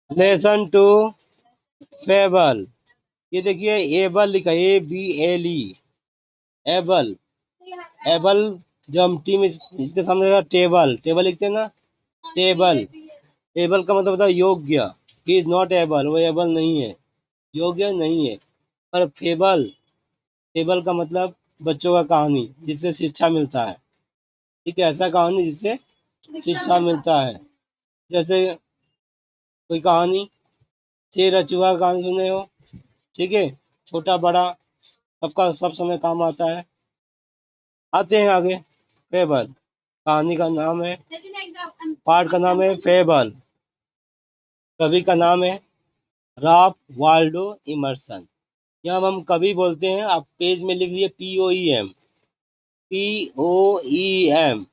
Lesson to fable. ये देखिए able लिखा है, ABLE, एबल। एबल जो हम टीम इसके सामने रहेगा टेबल, टेबल लिखते हैं ना, टेबल। एबल का मतलब होता है योग्य। ही इज नॉट एबल, वो एबल नहीं है, योग्य नहीं है। पर फेबल, फेबल का मतलब बच्चों का कहानी जिससे शिक्षा मिलता है। ठीक है, ऐसा कहानी जिससे शिक्षा मिलता है। जैसे कोई कहानी, शेर और चूहा का कहानी सुने हो, ठीक है, छोटा बड़ा सबका सब समय काम आता है। आते हैं आगे, फेबल। कहानी का नाम है, पाठ का नाम है फेबल। कवि का नाम है राल्फ वाल्डो इमर्सन। यहाँ हम कवि बोलते हैं, आप पेज में लिख लिए POEM, POEM।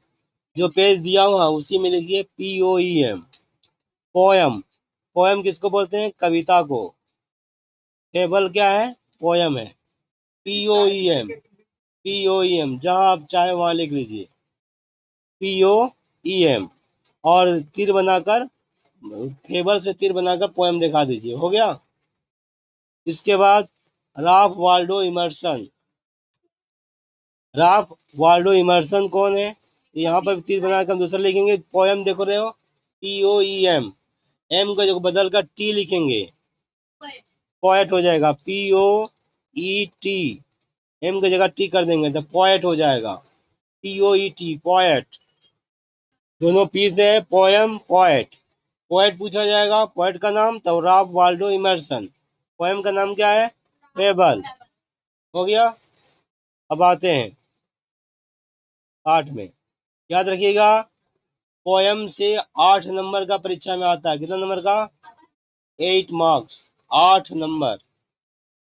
जो पेज दिया हुआ उसी में लिखिए POEM। पोयम, पोयम किसको बोलते हैं, कविता को। फेबल क्या है, पोयम है। POEM, POEM जहाँ आप चाहे वहां लिख लीजिए POEM। और तीर बनाकर, फेबल से तीर बनाकर पोयम दिखा दीजिए, हो गया। इसके बाद Ralph Waldo immersion. Ralph Waldo immersion कौन है, यहाँ पर तीर बनाकर हम दूसरा लिखेंगे, पोयम देखो रहे हो, POEM। एम को जो बदल कर टी लिखेंगे, पोएट हो जाएगा, POET। एम की जगह टी कर देंगे तो पोएट हो जाएगा, POET, पोएट। दोनों पीस है, पोयम पोएट। पोएट पूछा जाएगा, पोएट का नाम तो राल्फ वाल्डो इमर्सन। पोयम का नाम क्या है, फेबल। हो गया। अब आते हैं पाठ में, याद रखिएगा पोयम से 8 नंबर का परीक्षा में आता है। कितना नंबर का, 8 मार्क्स, 8 नंबर।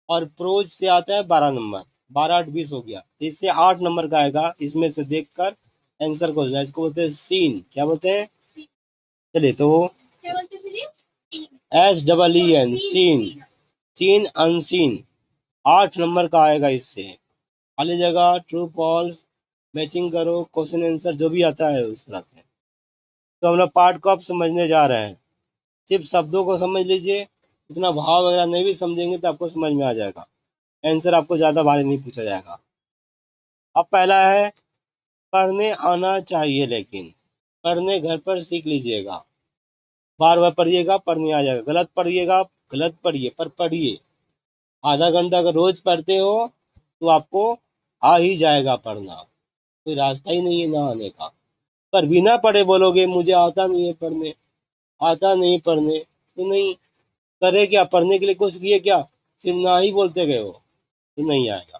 और प्रोज से आता है 12 नंबर, 12 8 20 हो गया। इससे 8 नंबर का आएगा, इसमें से देखकर आंसर को, इसको बोलते हैं सीन। क्या बोलते हैं, चलिए तो SEEN, seen, seen unseen. 8 number का आएगा इससे। खाली जगह ट्रू फॉल्स मैचिंग करो, क्वेश्चन आंसर जो भी आता है उस तरह से। तो हम लोग पार्ट को अब समझने जा रहे हैं। सिर्फ शब्दों को समझ लीजिए, इतना भाव वगैरह नहीं भी समझेंगे तो आपको समझ में आ जाएगा। आंसर आपको ज़्यादा भारी नहीं पूछा जाएगा। अब पहला है, पढ़ने आना चाहिए लेकिन, पढ़ने घर पर सीख लीजिएगा। बार बार पढ़िएगा, पढ़ने आ जाएगा। गलत पढ़िएगा, गलत पढ़िए पर पढ़िए। आधा घंटा अगर रोज पढ़ते हो तो आपको आ ही जाएगा पढ़ना, कोई रास्ता ही नहीं है ना आने का। पर बिना पढ़े बोलोगे मुझे आता नहीं है पढ़ने, आता नहीं पढ़ने, तो नहीं। करे क्या, पढ़ने के लिए कोशिश किए क्या, सिर्फ ना ही बोलते गए हो तो नहीं आएगा।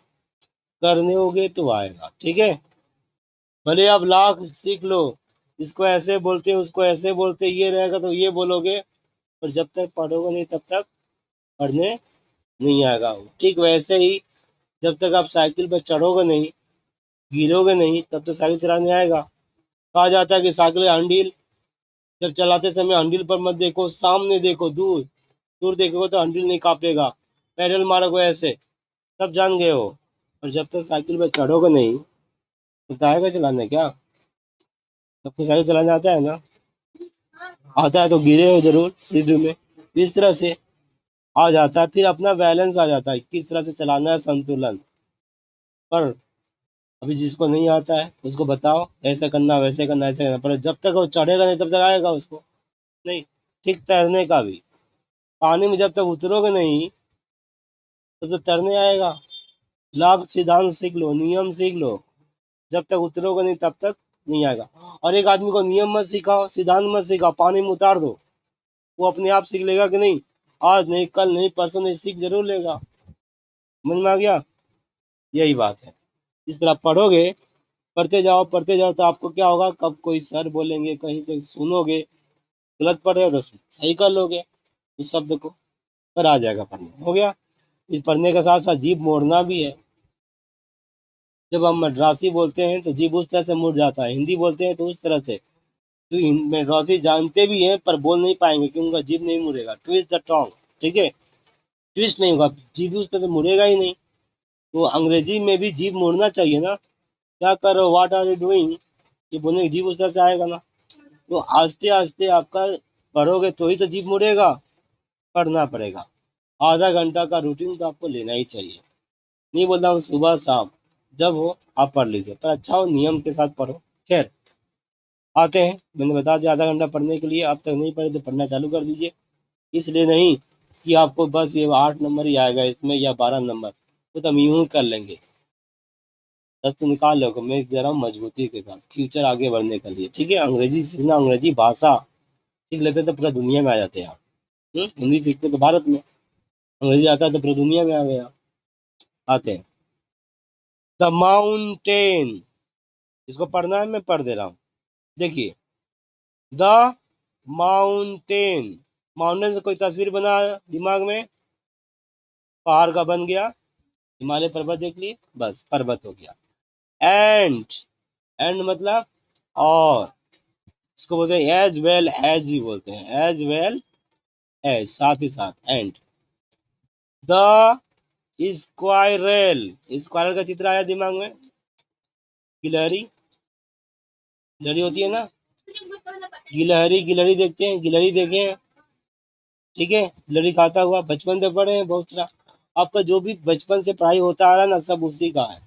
करने होगे तो आएगा, ठीक है। भले आप लाख सीख लो, इसको ऐसे बोलते उसको ऐसे बोलते, ये रहेगा तो ये बोलोगे, पर जब तक पढ़ोगे नहीं तब तक पढ़ने नहीं आएगा। ठीक वैसे ही जब तक आप साइकिल पर चढ़ोगे नहीं, गिरोगे नहीं, तब तक साइकिल चलाने आएगा। कहा जाता है कि साइकिल हंडिल, जब चलाते समय हंडिल पर मत देखो, सामने देखो, दूर दूर देखोगे तो हंडिल नहीं कांपेगा। पैडल मारोगे ऐसे, तब जान गए हो। और जब तक साइकिल पर चढ़ोगे नहीं तो आएगा चलाने क्या। सबको साइकिल चलाने आता है ना, आता है तो गिरे हो जरूर सीढ़ी में, इस तरह से आ जाता है। फिर अपना बैलेंस आ जाता है, किस तरह से चलाना है, संतुलन। पर अभी जिसको नहीं आता है उसको बताओ ऐसे करना वैसे करना ऐसे करना, पर जब तक वो चढ़ेगा नहीं तब तक आएगा उसको नहीं। ठीक तैरने का भी, पानी में जब तक उतरोगे नहीं तब तक तैरने आएगा। लाख सिद्धांत सीख लो, नियम सीख लो, जब तक उतरोगे नहीं तब तक नहीं आएगा। और एक आदमी को नियम मत सिखाओ, सिद्धांत मत सिखाओ, पानी में उतार दो, वो अपने आप सीख लेगा कि नहीं, आज नहीं कल नहीं परसों नहीं, सीख जरूर लेगा। समझ में आ गया, यही बात है। इस तरह पढ़ोगे, पढ़ते जाओ तो आपको क्या होगा, कब कोई सर बोलेंगे कहीं से सुनोगे, गलत पढ़ रहे हो तो सही कर लोगे उस शब्द को, पर आ जाएगा पढ़ने। हो गया। फिर पढ़ने के साथ साथ जीभ मोड़ना भी है। जब हम मद्रासी बोलते हैं तो जीभ उस तरह से मुड़ जाता है, हिंदी बोलते हैं तो उस तरह से। तो मद्रासी जानते भी हैं पर बोल नहीं पाएंगे क्योंकि उनका जीभ नहीं मुड़ेगा, ट्विस्ट द टंग, ठीक है, ट्विस्ट नहीं होगा, जीभ उस तरह से मुड़ेगा ही नहीं। तो अंग्रेजी में भी जीभ मुड़ना चाहिए ना, क्या कर रहे हो, व्हाट आर यू डूइंग, ये बोलने की जीभ उस तरह से आएगा ना। तो आस्ते आस्ते आपका पढ़ोगे तो ही तो जीभ मुड़ेगा, पढ़ना पड़ेगा। आधा घंटा का रूटीन तो आपको लेना ही चाहिए। नहीं बोलता हूँ सुबह शाम, जब हो आप पढ़ लीजिए, पर अच्छा हो नियम के साथ पढ़ो। खैर आते हैं, मैंने बता दिया आधा घंटा पढ़ने के लिए, अब तक नहीं पढ़े तो पढ़ना चालू कर दीजिए। इसलिए नहीं कि आपको बस ये 8 नंबर ही आएगा इसमें या 12 नंबर, तो हम यूं ही कर लेंगे। 10 तो निकाल लो, मैं कह रहा हूँ मजबूती के साथ फ्यूचर आगे बढ़ने के लिए। ठीक है, अंग्रेजी सीखना, अंग्रेजी भाषा सीख लेते तो पूरा दुनिया में आ जाते हैं आप। हिंदी सीखते तो भारत में, अंग्रेजी आता है तो पूरी दुनिया में आ गया। आते हैं, द माउंटेन, इसको पढ़ना है, मैं पढ़ दे रहा हूँ। देखिए, द माउंटेन, माउंटेन से कोई तस्वीर बना दिमाग में, पहाड़ का बन गया, हिमालय पर्वत देख लिए, बस पर्वत हो गया। एंड, एंड मतलब और, इसको बोलते हैं एज वेल एज भी बोलते हैं, एज वेल एज, साथ ही साथ, एंड। द स्क्वायरल, स्क्वायरल का चित्र आया दिमाग में, गिलहरी, गिलहरी होती है ना, गिलहरी, गिलहरी देखते हैं, गिलहरी देखे हैं। ठीक है, गिलहरी खाता हुआ, बचपन से पढ़े हैं बहुत सारा, आपका जो भी बचपन से पढ़ाई होता आ रहा है ना, सब उसी का है।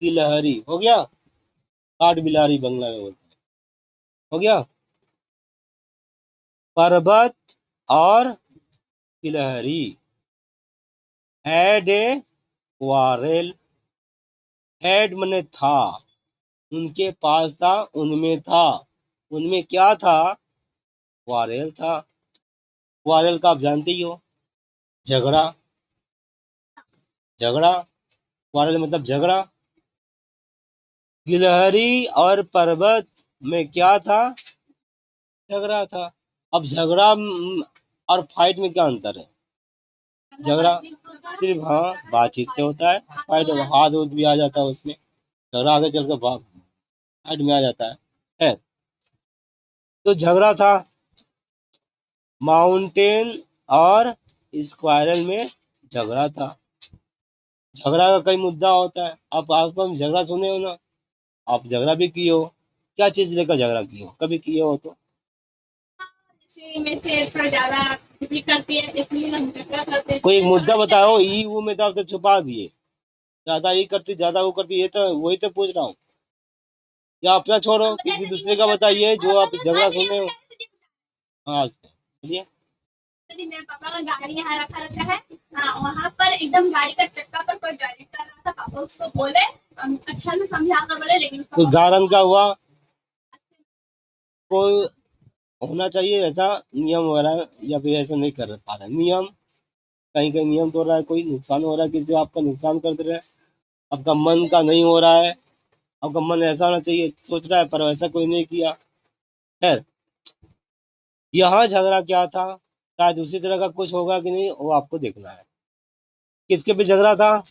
गिलहरी हो गया, काठ बिलारी बंगला में बोलते हैं, हो गया। पर्वत और गिलहरी, हैड ए क्वारेल, हैड मने था, उनके पास था, उनमें था, उनमें क्या था, क्वारेल था। क्वारेल का आप जानते ही हो, झगड़ा, झगड़ा, क्वारेल मतलब झगड़ा। गिलहरी और पर्वत में क्या था, झगड़ा था। अब झगड़ा और फाइट में क्या अंतर है, झगड़ा सिर्फ हाँ बातचीत से होता है, फाइट हाथ उठ भी आ जाता है उसमें, झगड़ा आगे चल कर फाइट में आ जाता है। तो झगड़ा था, माउंटेन और स्क्वायरल में झगड़ा था। झगड़ा का कई मुद्दा होता है, आप झगड़ा सुने हो ना, आप झगड़ा भी किए हो, क्या चीज लेकर झगड़ा किए हो, कभी किए हो तो? में से थोड़ा ज्यादा भी करती है, इसलिए हम झगड़ा करते हैं। कोई एक मुद्दा बताओ, ई वो में तो आप तो छुपा दिए, ज्यादा ये करती ज्यादा वो करती, ये तो वही तो पूछ रहा हूँ। या अपना छोड़ो, किसी दूसरे का बताइए जो आप झगड़ा सुने हो। हाँ बोलिए। मेरे पापा का गाड़ी यहाँ रखा रहता है, हाँ, वहाँ पर एकदम गाड़ी का चक्का पर कोई ड्राइविंग कर रहा था, पापा उसको बोले, अच्छा से समझा कर बोले, लेकिन तो गारन का हुआ, कोई होना चाहिए ऐसा नियम वगैरह, या फिर ऐसा नहीं कर पा रहा नियम, कहीं कहीं नियम तो हो रहा है, कोई नुकसान हो रहा है, किसी को आपका नुकसान कर दे रहा है, आपका मन का नहीं हो रहा है, आपका मन ऐसा होना चाहिए सोच रहा है, पर ऐसा कोई नहीं किया। खैर, यहाँ झगड़ा क्या था, शायद उसी तरह का कुछ होगा कि नहीं, वो आपको देखना है। किसके पे झगड़ा था,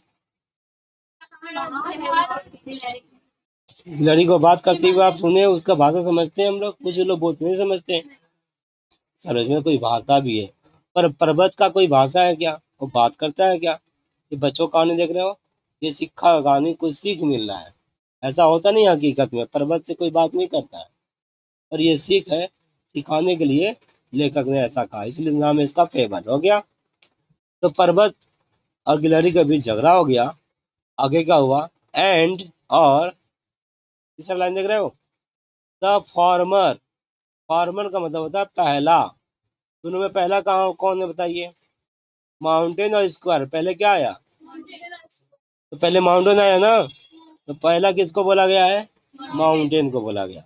गिलहरी को बात करते हुए आप सुने, उसका भाषा समझते हैं हम लोग, कुछ लोग बोलते नहीं समझते हैं, समझ में कोई भाषा भी है, पर पर्वत का कोई भाषा है क्या, वो बात करता है क्या? ये बच्चों का कहानी देख रहे हो, ये सिक्खा कहानी, कुछ सीख मिल रहा है, ऐसा होता नहीं हकीकत में, पर्वत से कोई बात नहीं करता है, और ये सीख है, सिखाने के लिए लेखक ने ऐसा कहा, इसलिए नाम है इसका फेबल। हो गया, तो पर्वत और गिलहरी के बीच झगड़ा हो गया। आगे क्या हुआ, एंड और, तीसरा लाइन देख रहे हो, द फॉर्मर, फॉर्मर का मतलब होता है पहला, दोनों में पहला कहाँ कौन है बताइए, माउंटेन और स्क्वायर, पहले क्या आया, तो पहले माउंटेन आया ना, तो पहला किसको बोला गया है, माउंटेन को बोला गया।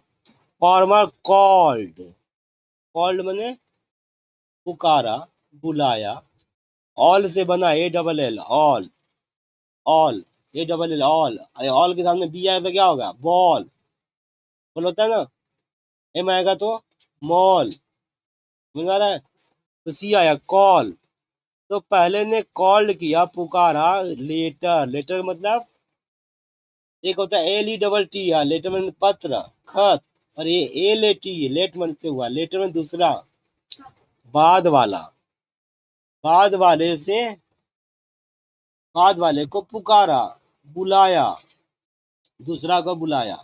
फॉर्मर कॉल्ड, कॉल्ड मैंने पुकारा, बुलाया, ऑल से बना, A double L, all, all, A double L, all, all के सामने बी आया तो क्या होगा, बॉल, बोल होता है ना, एम आएगा तो मॉल, समझ आ रहा है, तो सी आया कॉल, तो पहले ने कॉल्ड किया, पुकारा, लेटर, लेटर मतलब एक होता है L E double T, letter में पत्र, खत, और ये ए लेटी, लेट मन से हुआ, लेटर में दूसरा, बाद वाला, बाद वाले से, बाद वाले को पुकारा, बुलाया, दूसरा को बुलाया।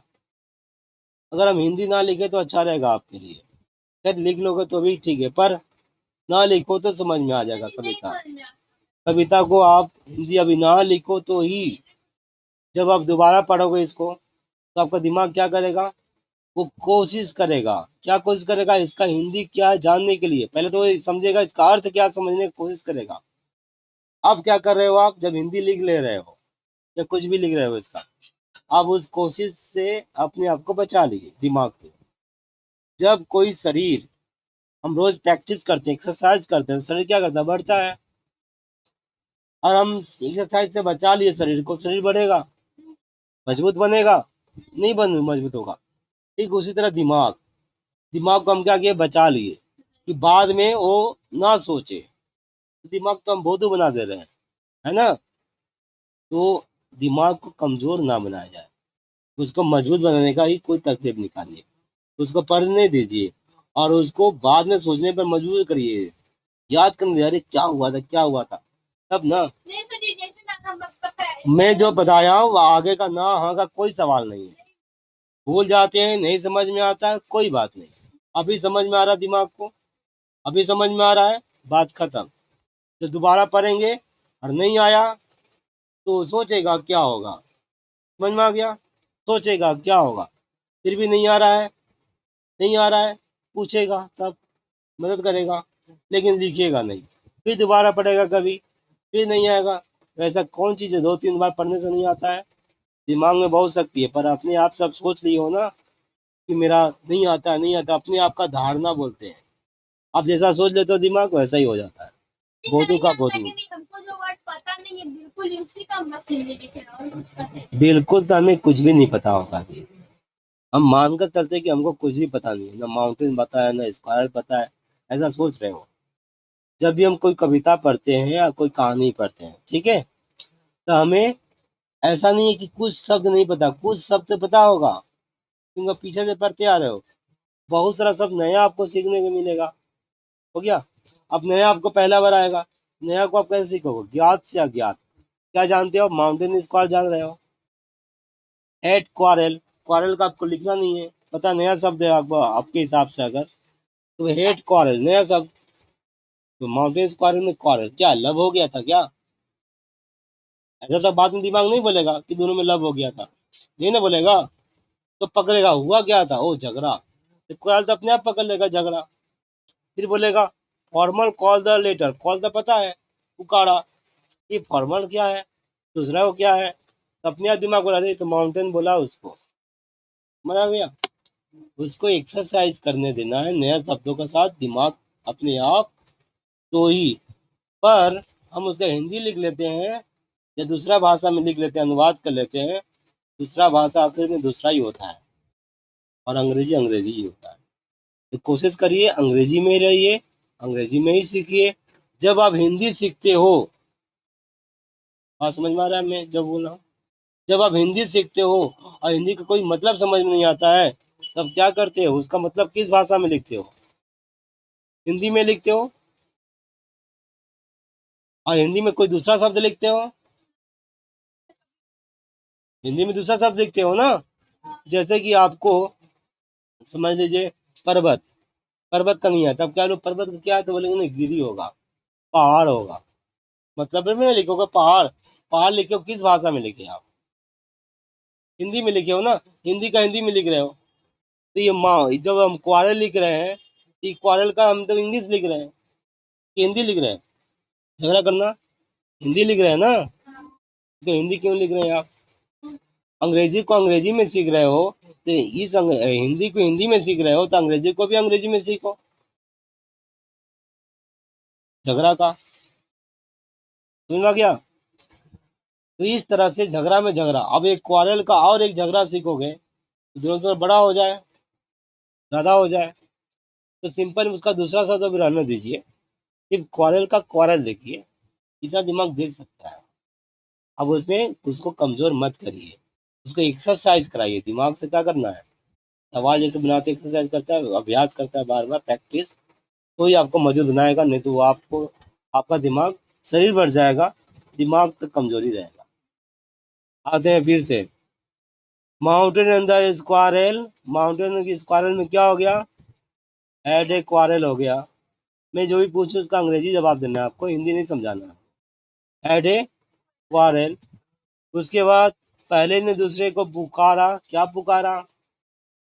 अगर हम हिंदी ना लिखे तो अच्छा रहेगा आपके लिए, खैर लिख लोगे तो भी ठीक है, पर ना लिखो तो समझ में आ जाएगा नहीं कविता। समझ में आता। कविता को आप हिंदी अभी ना लिखो तो ही जब आप दोबारा पढ़ोगे इसको तो आपका दिमाग क्या करेगा, वो कोशिश करेगा। क्या कोशिश करेगा, इसका हिंदी क्या है जानने के लिए पहले तो ये समझेगा इसका अर्थ क्या है, समझने की कोशिश करेगा। आप क्या कर रहे हो, आप जब हिंदी लिख ले रहे हो या कुछ भी लिख रहे हो इसका, आप उस कोशिश से अपने आप को बचा लिए दिमाग को। जब कोई शरीर, हम रोज प्रैक्टिस करते हैं, एक्सरसाइज करते हैं, शरीर क्या करता है, बढ़ता है। और हम एक्सरसाइज से बचा लिए शरीर को, शरीर बढ़ेगा, मजबूत बनेगा, नहीं बन मजबूत होगा। ठीक उसी तरह दिमाग, दिमाग को हम क्या किए, बचा लिए कि बाद में वो ना सोचे। दिमाग तो हम भोदू बना दे रहे हैं, है ना। तो दिमाग को कमजोर ना बनाया जाए, उसको मजबूत बनाने का ही कोई तरकीब निकालिए, उसको पढ़ने दीजिए और उसको बाद में सोचने पर मजबूर करिए, याद करने दीजिए, अरे क्या हुआ था, क्या हुआ था, तब ना। नहीं तो जी जैसे ना हम मैं जो बताया हूँ वो आगे का ना हाँ का कोई सवाल नहीं है। भूल जाते हैं, नहीं समझ में आता है, कोई बात नहीं। अभी समझ में आ रहा दिमाग को, अभी समझ में आ रहा है, बात खत्म। तो दोबारा पढ़ेंगे और नहीं आया तो सोचेगा क्या होगा, समझ में आ गया, सोचेगा क्या होगा। फिर भी नहीं आ रहा है, नहीं आ रहा है, पूछेगा तब मदद करेगा, लेकिन लिखिएगा नहीं। फिर दोबारा पढ़ेगा कभी, फिर नहीं आएगा। वैसा कौन चीज़ है 2-3 बार पढ़ने से नहीं आता है। दिमाग में बहुत शक्ति है, पर अपने आप सब सोच लिए हो ना कि मेरा नहीं आता, नहीं आता, अपने आप का धारणा बोलते हैं। आप जैसा सोच लेते हो दिमाग वैसा ही हो जाता है। बोधू नहीं का आता बोधू। कि नहीं हमको जो वर्ड पता नहीं है बिल्कुल ही उसी का हम बस हिंदी लिखे और कुछ का नहीं। बिल्कुल तो हमें कुछ भी नहीं पता होगा, हम मानकर चलते हैं कि हमको कुछ भी पता नहीं है, ना माउंटेन पता है, ना स्क्वायर पता है, ऐसा सोच रहे हो। जब भी हम कोई कविता पढ़ते हैं या कोई कहानी पढ़ते हैं, ठीक है, तो हमें ऐसा नहीं है कि कुछ शब्द नहीं पता, कुछ शब्द पता होगा क्योंकि पीछे से पढ़ते आ रहे हो। बहुत सारा शब्द नया आपको सीखने को मिलेगा। हो गया। अब नया आपको पहला बार आएगा, नया को आप कैसे सीखोगे, ज्ञात से अज्ञात। क्या जानते हो, माउंटेन स्क्वायर जान रहे हो, एट क्वारल, क्वारल का आपको लिखना नहीं है, पता नया शब्द है आपको, आपके हिसाब से अगर तो हेट क्वारल नया शब्द। तो माउंटेन स्क्वायर में क्वारल क्या लव हो गया था क्या, ऐसा तो बाद में दिमाग नहीं बोलेगा कि दोनों में लव हो गया था, नहीं ना बोलेगा। तो पकड़ेगा हुआ क्या था, ओ झगड़ा। तो क्वारल तो अपने आप पकड़ लेगा झगड़ा। फिर बोलेगा formal call the letter, call the पता है, पुकारा। ये फॉर्मल क्या है, दूसरा को क्या है, तो अपने आप दिमाग बोला, अरे तो माउंटेन बोला उसको, मरा गया। उसको एक्सरसाइज करने देना है नया शब्दों के साथ, दिमाग अपने आप तो ही। पर हम उसका हिंदी लिख लेते हैं या दूसरा भाषा में लिख लेते हैं, अनुवाद कर लेते हैं। दूसरा भाषा आखिर में दूसरा ही होता है और अंग्रेजी अंग्रेजी ही होता है। तो कोशिश करिए अंग्रेजी में ही रहिए, अंग्रेजी में ही सीखिए। जब आप हिंदी सीखते हो, बात समझ में आ रहा है मैं जब बोल रहा हूँ, जब आप हिंदी सीखते हो और हिंदी का कोई मतलब समझ में नहीं आता है, तब क्या करते हो, उसका मतलब किस भाषा में लिखते हो, हिंदी में लिखते हो। और हिंदी में कोई दूसरा शब्द लिखते हो, हिंदी में दूसरा शब्द लिखते हो ना। जैसे कि आपको समझ लीजिए पर्वत, पर्वत का नहीं है, तब क्या लोग पर्वत का क्या है तो बोलेंगे नहीं गिरी होगा, पहाड़ होगा। मतलब में लिखोगे पहाड़, पहाड़ लिखे हो किस भाषा में लिखे आप, हिंदी में लिखे हो ना, हिंदी का हिंदी में लिख रहे हो। तो ये माँ जब हम क्वारल लिख रहे हैं, ये क्वारल का हम तो इंग्लिश लिख रहे हैं कि हिंदी लिख रहे हैं, झगड़ा करना, हिंदी लिख रहे हैं ना। तो हिंदी क्यों लिख रहे हैं आप, अंग्रेजी को अंग्रेजी में सीख रहे हो, तो इस हिंदी को हिंदी में सीख रहे हो तो अंग्रेजी को भी अंग्रेजी में सीखो, झगड़ा का, समझ में आ गया। तो इस तरह से झगड़ा में झगड़ा, अब एक क्वारल का और एक झगड़ा सीखोगे तो दोनों तो बड़ा हो जाए, ज्यादा हो जाए। तो सिंपल उसका दूसरा शब्द भी रहने दीजिए, सिर्फ क्वारल का क्वारल देखिए, इतना दिमाग देख सकता है। अब उसमें उसको कमजोर मत करिए, उसको एक्सरसाइज कराइए। दिमाग से क्या करना है, सवाल जैसे बनाते एक्सरसाइज करता है, अभ्यास करता है, बार बार प्रैक्टिस, तो ही आपको मजबूत बनाएगा, नहीं तो वो आपको, आपका दिमाग, शरीर बढ़ जाएगा, दिमाग तो कमजोरी रहेगा। आते हैं फिर से, माउंटेन एंड द स्क्वारल, माउंटेन की स्क्वारल में क्या हो गया, एड ए क्वारल हो गया। मैं जो भी पूछूं उसका अंग्रेजी जवाब देना है आपको, हिंदी नहीं समझाना। हैड ए क्वारल, उसके बाद पहले ने दूसरे को पुकारा, क्या पुकारा,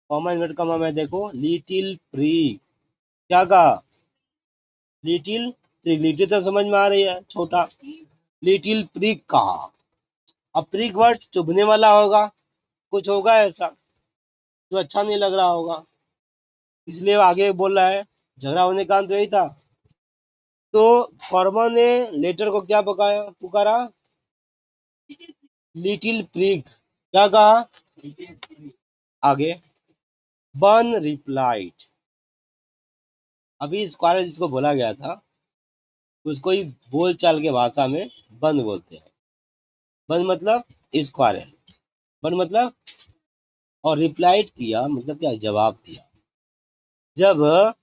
कॉमा इन्वर्ट कॉमा में देखो, लिटिल प्रीग, क्या कहा, लिटिल प्रीग, लिटिल तो समझ में आ रही है छोटा, लिटिल प्रीग कहा। अब प्रीग वर्ड चुभने वाला होगा, कुछ होगा ऐसा जो अच्छा नहीं लग रहा होगा, इसलिए आगे बोल रहा है, झगड़ा होने का अंत यही था। तो फॉर्मा ने लेटर को क्या पकाया पुकारा, लिटिल प्रिग, क्या कहा, आगे बन रिप्लाइड, अभी स्क्वायर जिसको बोला गया था उसको ही बोल चाल के भाषा में बन बोलते हैं। बन मतलब स्क्वायर, बन मतलब, और रिप्लाइड किया मतलब क्या, जवाब दिया। जब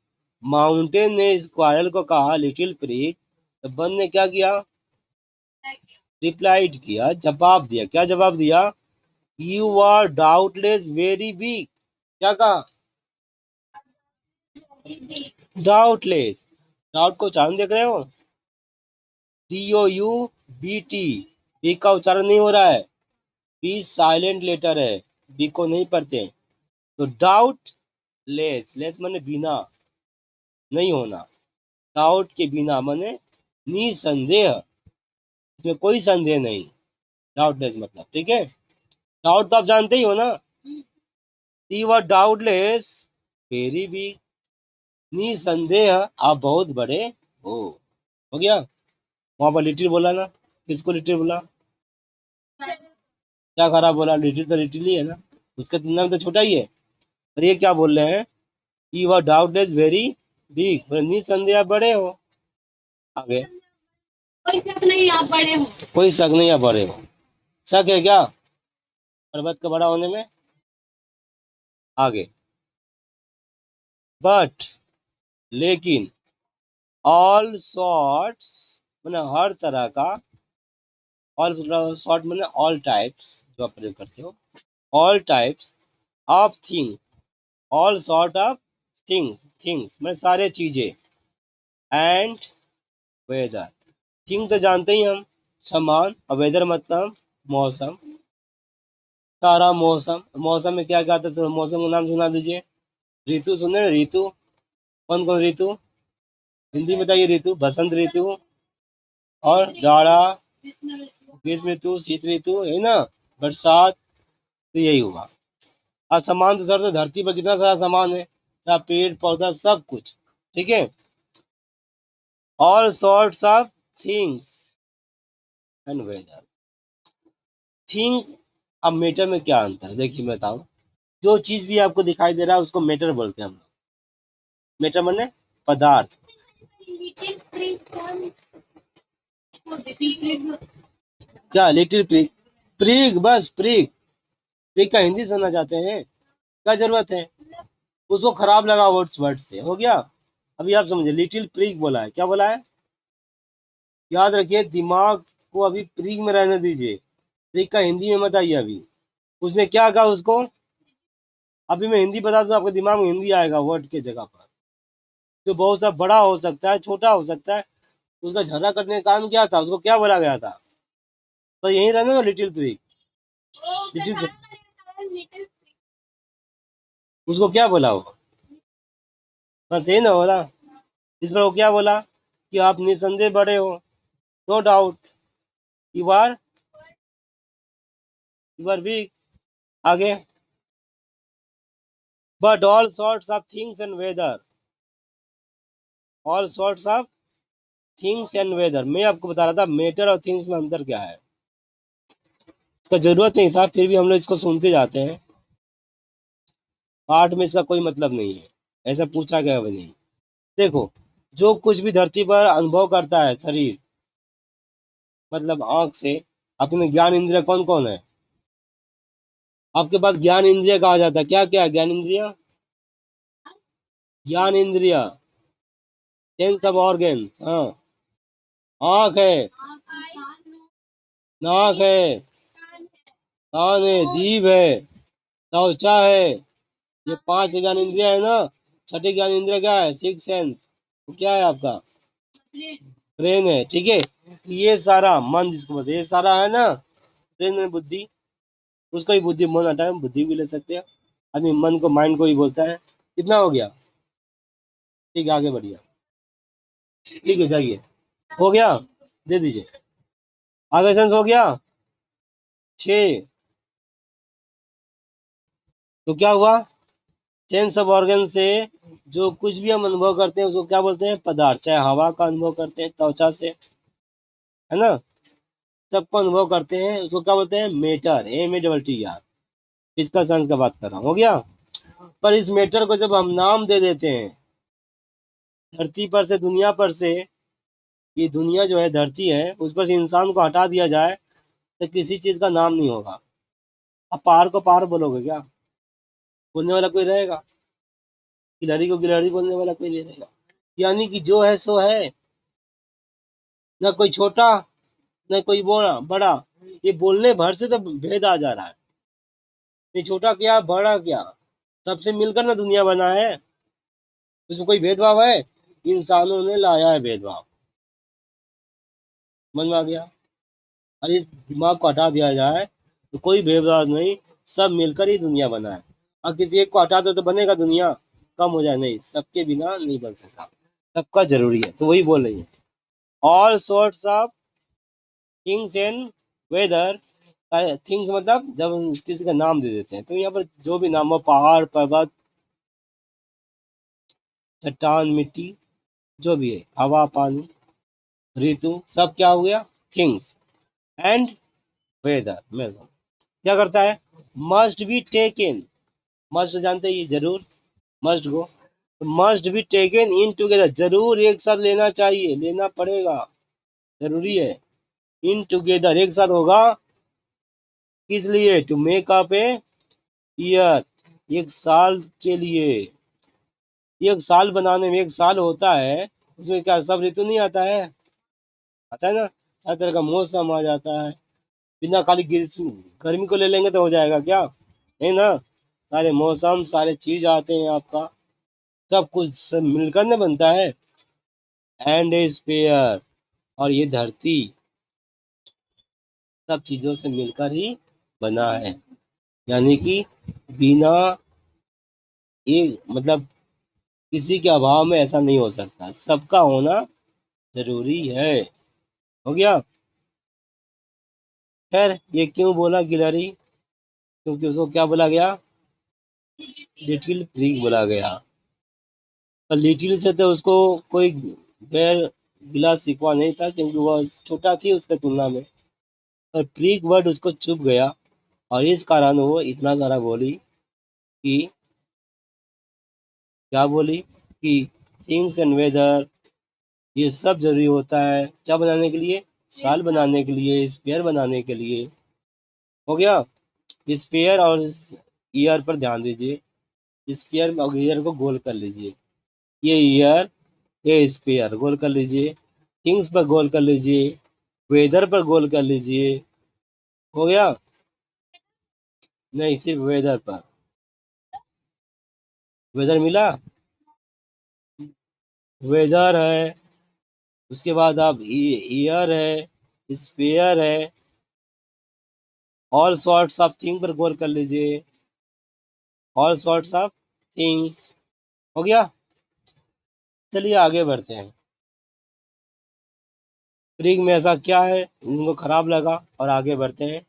माउंटेन ने स्क्वायर को कहा लिटिल प्रिग, तो बन ने क्या किया, रिप्लाइड किया, जवाब दिया। क्या जवाब दिया, you are doubtless very big, क्या कहा, डाउटलेस, डाउट को उच्चारण देख रहे हो, DOUBT, बी का उच्चारण नहीं हो रहा है, बी साइलेंट लेटर है, बी को नहीं पढ़ते। तो डाउट लेस, लेस माने बिना, नहीं होना, डाउट के बिना माने निसंदेह, इसमें कोई संदेह नहीं, डाउटलेस मतलब, ठीक है। डाउट तो आप जानते ही हो ना, you are doubtless very big, निसंदेह आप बहुत बड़े हो गया। वहां पर लिटिल बोला ना, किसको लिटिल बोला, क्या खराब बोला, लिटिल तो लिटिल ही है ना, उसके तुलना में तो छोटा ही है। और ये क्या बोल रहे हैं, you are doubtless very big, निसंदेह आप बड़े हो, आगे कोई शक नहीं आप बड़े हो, कोई शक नहीं आप बड़े हो, शक है क्या पर्वत का बड़ा होने में, आगे बट लेकिन, ऑल सॉर्ट्स मैंने हर तरह का, ऑल सॉर्ट मैंने ऑल टाइप्स जो आप प्रयोग करते हो, all types of thing, all sort of things, things मैंने सारे चीजें, एंड वेदर, थिंग तो जानते ही हम सामान, और वेदर मतलब मौसम, सारा मौसम, मौसम में क्या क्या आता है, तो मौसम का नाम सुना दीजिए, ऋतु सुने, ऋतु कौन कौन ऋतु, हिंदी में बताइए, ऋतु बसंत ऋतु और जाड़ा, ग्रीष्म ऋतु, शीत ऋतु है ना, बरसात, तो यही हुआ। और सामान तो सर, तो धरती पर कितना सारा सामान है, चाहे पेड़ पौधा सब कुछ, ठीक है। All sorts of things and weather, thing, अब मेटर में क्या अंतर है, देखिए मैं बताऊं, जो चीज भी आपको दिखाई दे रहा है उसको मेटर बोलते हैं हम लोग, मेटर माने पदार्थ, लिटिल प्रिग कौन, क्या लिटिल प्रिग, प्रिग बस प्रिग, प्रिग का हिंदी सुनना चाहते हैं, क्या जरूरत है, उसको खराब लगा वर्ड्स, वर्ड से हो गया। अभी आप समझे, लिटिल प्रिग बोला है, क्या बोला है, याद रखिए, दिमाग को अभी प्रिग में रहने दीजिए, प्रिग का हिंदी में मत आइए अभी। उसने क्या कहा उसको, अभी मैं हिंदी बता दूं आपके दिमाग में हिंदी आएगा वर्ड के जगह पर, तो बहुत सा बड़ा हो सकता है, छोटा हो सकता है, उसका झगड़ा करने का काम क्या था, उसको क्या बोला गया था, तो यही रहना ना लिटिल प्रिग, लिटिल, लिटिल उसको क्या बोला वो, बस यही ना बोला, इस पर वो क्या बोला कि आप निसंदेह बड़े हो, no doubt, you are, you are big, आगे but all sorts of things and weather, all sorts of things and weather, मैं आपको बता रहा था मैटर और थिंग्स में अंतर क्या है, इसका जरूरत नहीं था, फिर भी हम लोग इसको सुनते जाते हैं, पाठ में इसका कोई मतलब नहीं है, ऐसा पूछा गया भी नहीं। देखो, जो कुछ भी धरती पर अनुभव करता है शरीर, मतलब आंख से, अपने ज्ञान इंद्रिय कौन कौन है, आपके पास ज्ञान इंद्रिय कहा जाता है, क्या क्या है ज्ञान इंद्रिय, ज्ञान इंद्रिय, सेंस ऑफ ऑर्गन्स, हाँ, आंख है, नाक है, कान है, जीभ है, त्वचा है, ये 5 ज्ञान इंद्रिया है ना। छठी ज्ञान इंद्रिय क्या है, सिक्स सेंस, तो क्या है आपका? ब्रेन है, ठीक है। ये सारा मन जिसको बोलते हैं, ये सारा है ना ब्रेन में बुद्धि, उसको ही बुद्धि मन हटाए बुद्धि भी ले सकते हैं। आदमी मन को माइंड को ही बोलता है। कितना हो गया? ठीक है, आगे बढ़िए। ठीक है, जाइए। हो गया, दे दीजिए। आगे सेंस हो गया 6। तो क्या हुआ? सेंस ऑफ ऑर्गन से जो कुछ भी हम अनुभव करते हैं उसको क्या बोलते हैं? पदार्थ। चाहे हवा का अनुभव करते हैं त्वचा से, है ना, सबको अनुभव करते हैं, उसको क्या बोलते हैं? मैटर। MATTER। फिजिकल साइंस का बात कर रहा हूँ, हो गया। पर इस मैटर को जब हम नाम दे देते हैं, धरती पर से, दुनिया पर से, ये दुनिया जो है धरती है, उस पर से इंसान को हटा दिया जाए तो किसी चीज का नाम नहीं होगा। अब पहाड़ को पहाड़ बोलोगे क्या? बोलने वाला कोई रहेगा? गिलहरी को गिलहरी बोलने वाला कोई नहीं रहेगा। यानी कि जो है सो है, ना कोई छोटा न कोई बड़ा बड़ा। ये बोलने भर से तो भेद आ जा रहा है। ये छोटा क्या बड़ा क्या, सबसे मिलकर ना दुनिया बना है। उसमें कोई भेदभाव है? इंसानों ने लाया है भेदभाव। समझ में आ गया? और इस दिमाग को हटा दिया जाए तो कोई भेदभाव नहीं, सब मिलकर ही दुनिया बना है। और किसी एक को हटा दो तो बनेगा दुनिया? कम हो जाए? नहीं, सबके बिना नहीं बन सकता, सबका जरूरी है। तो वही बोल रही है, all sorts of things and weather. Things मतलब जब हम किसी का नाम दे देते हैं, तो यहाँ पर जो भी नाम हो, पहाड़ पर्वत चट्टान मिट्टी, जो भी है, हवा पानी ऋतु, सब क्या हो गया? थिंग्स एंड वेदर में क्या करता है? Must be taken. मस्ट जानते हैं ये, जरूर, must go. Must be taken in together, जरूर एक साथ लेना चाहिए, लेना पड़ेगा, जरूरी है। इन टुगेदर एक साथ होगा, किस लिए? To make up a year, एक साल के लिए। एक साल बनाने में, एक साल होता है, उसमें क्या सब ऋतु नहीं आता है? आता है ना, हर तरह का मौसम आ जाता है। बिना खाली गर्मी को ले लेंगे तो हो जाएगा क्या? है ना, सारे मौसम सारे चीज आते हैं आपका, सब कुछ सब मिलकर ना बनता है। एंड ए स्पेयर, और ये धरती सब चीजों से मिलकर ही बना है। यानी कि बिना एक मतलब किसी के अभाव में ऐसा नहीं हो सकता, सबका होना जरूरी है। हो गया? खैर, ये क्यों बोला गिलहरी? क्योंकि उसको क्या बोला गया? लिटिल प्रिग बोला गया। और लिटिल से तो उसको कोई गैर गिला शिकवा नहीं था, क्योंकि वह छोटा थी उसके तुलना में। पर प्रिग वर्ड उसको चुभ गया, और इस कारण वो इतना सारा बोली कि, क्या बोली कि थिंग्स एंड वेदर, ये सब जरूरी होता है क्या बनाने के लिए? साल बनाने के लिए, स्पेयर बनाने के लिए। हो गया? स्पेयर और ईयर पर ध्यान दीजिए। स्पेयर और ईयर को गोल कर लीजिए। ये ईयर, ये स्पेयर गोल कर लीजिए। थिंग्स पर गोल कर लीजिए, वेदर पर गोल कर लीजिए। हो गया? नहीं, सिर्फ वेदर पर। वेदर मिला? वेदर है, उसके बाद आप ईयर है, स्पेयर है, ऑल सॉर्ट्स ऑफ थिंग पर गोल कर लीजिए। All sorts of things. हो गया? चलिए आगे बढ़ते हैं। प्रिग में ऐसा क्या है इनको खराब लगा, और आगे बढ़ते हैं।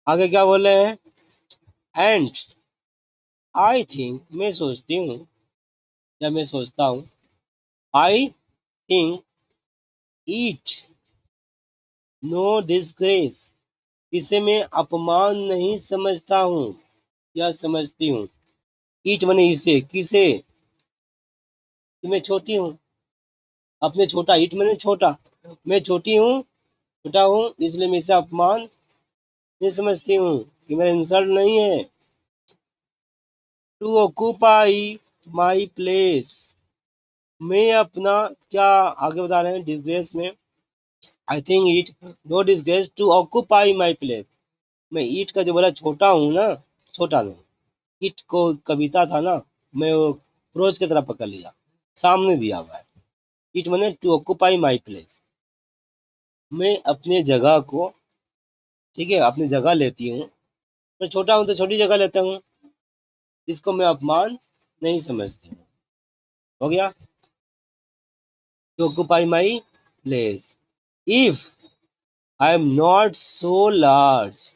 आगे क्या बोल रहे हैं? एंड आई थिंक, मैं सोचती हूँ, या मैं सोचता हूँ, I think it no disgrace, इसे मैं अपमान नहीं समझता हूँ या समझती हूँ। ईट मने इसे, किसे? कि मैं छोटी हूँ, अपने छोटा, ईट मने छोटा, मैं छोटी हूँ, छोटा हूँ, इसलिए मैं इसे अपमान नहीं समझती हूँ, कि मेरा इंसल्ट नहीं है। टू ऑक्यूपाई माई प्लेस, मैं अपना, क्या आगे बता रहे हैं डिस्ग्रेस में? I think it no disgrace to occupy my place. मैं ईट का जो बोला छोटा हूँ ना, छोटा नहीं। ईट को कविता था ना, मैं वो प्रोज की तरफ पकड़ लिया, सामने दिया हुआ है। इट माने टू ऑक्यूपाई माई प्लेस, मैं अपने जगह को, ठीक है, अपनी जगह लेती हूँ। मैं छोटा हूँ तो छोटी जगह लेता हूँ, इसको मैं अपमान नहीं समझती हूँ। हो गया, to occupy my place. If I am not so large,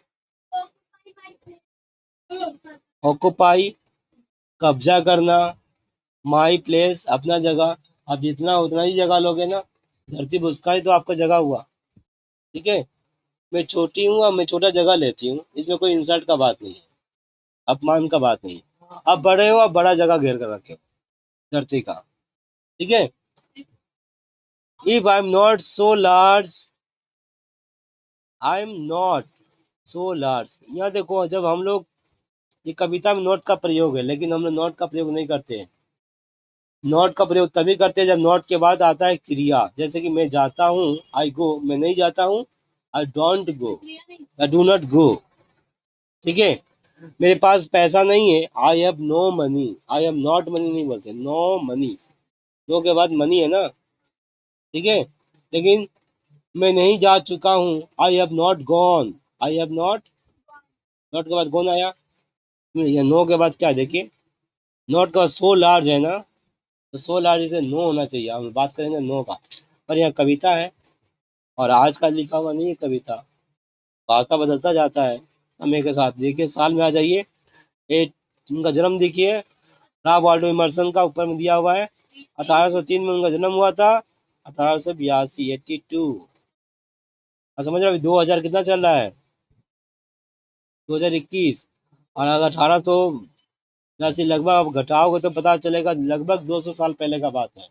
occupy कब्जा करना, माई प्लेस अपना जगह। आप जितना उतना ही जगह लोगे ना, धरती पर उसका ही तो आपका जगह हुआ, ठीक है। मैं छोटी हूँ, अब मैं छोटा जगह लेती हूँ, इसमें कोई इंसल्ट का बात नहीं है, अपमान का बात नहीं है। अब बड़े हो, अब बड़ा जगह घेर कर रखे हो धरती का, ठीक है। If I am not so large, I am not so large, यहाँ देखो, जब हम लोग, ये कविता में नॉट का प्रयोग है, लेकिन हम लोग नॉट का प्रयोग नहीं करते हैं। नॉट का प्रयोग तभी करते हैं जब नॉट के बाद आता है क्रिया, जैसे कि मैं जाता हूँ, आई गो, मैं नहीं जाता हूँ, I don't go, I do not go, ठीक है। मेरे पास पैसा नहीं है, I have no money, I have not money नहीं बोलते, नो मनी, नो के बाद मनी है ना, ठीक है। लेकिन मैं नहीं जा चुका हूँ, आई have not gone, I have not, not के बाद गॉन आया, ये नो के बाद क्या है, देखिए, नॉट का सो लार्ज है ना, तो सो लार्ज से नो होना चाहिए, हम बात करेंगे नो का। पर यहाँ कविता है, और आज का लिखा हुआ नहीं है कविता, भाषा बदलता जाता है समय के साथ। देखिए, साल में आ जाइए, एक उनका जन्म देखिए, रॉब वाल्डो इमर्सन का ऊपर में दिया हुआ है, 1803 में उनका जन्म हुआ था, 1882, 82। समझ रहे हो, 2000 कितना चल रहा है, 2021, और अगर 1882 लगभग आप घटाओगे तो पता चलेगा लगभग 200 साल पहले का बात है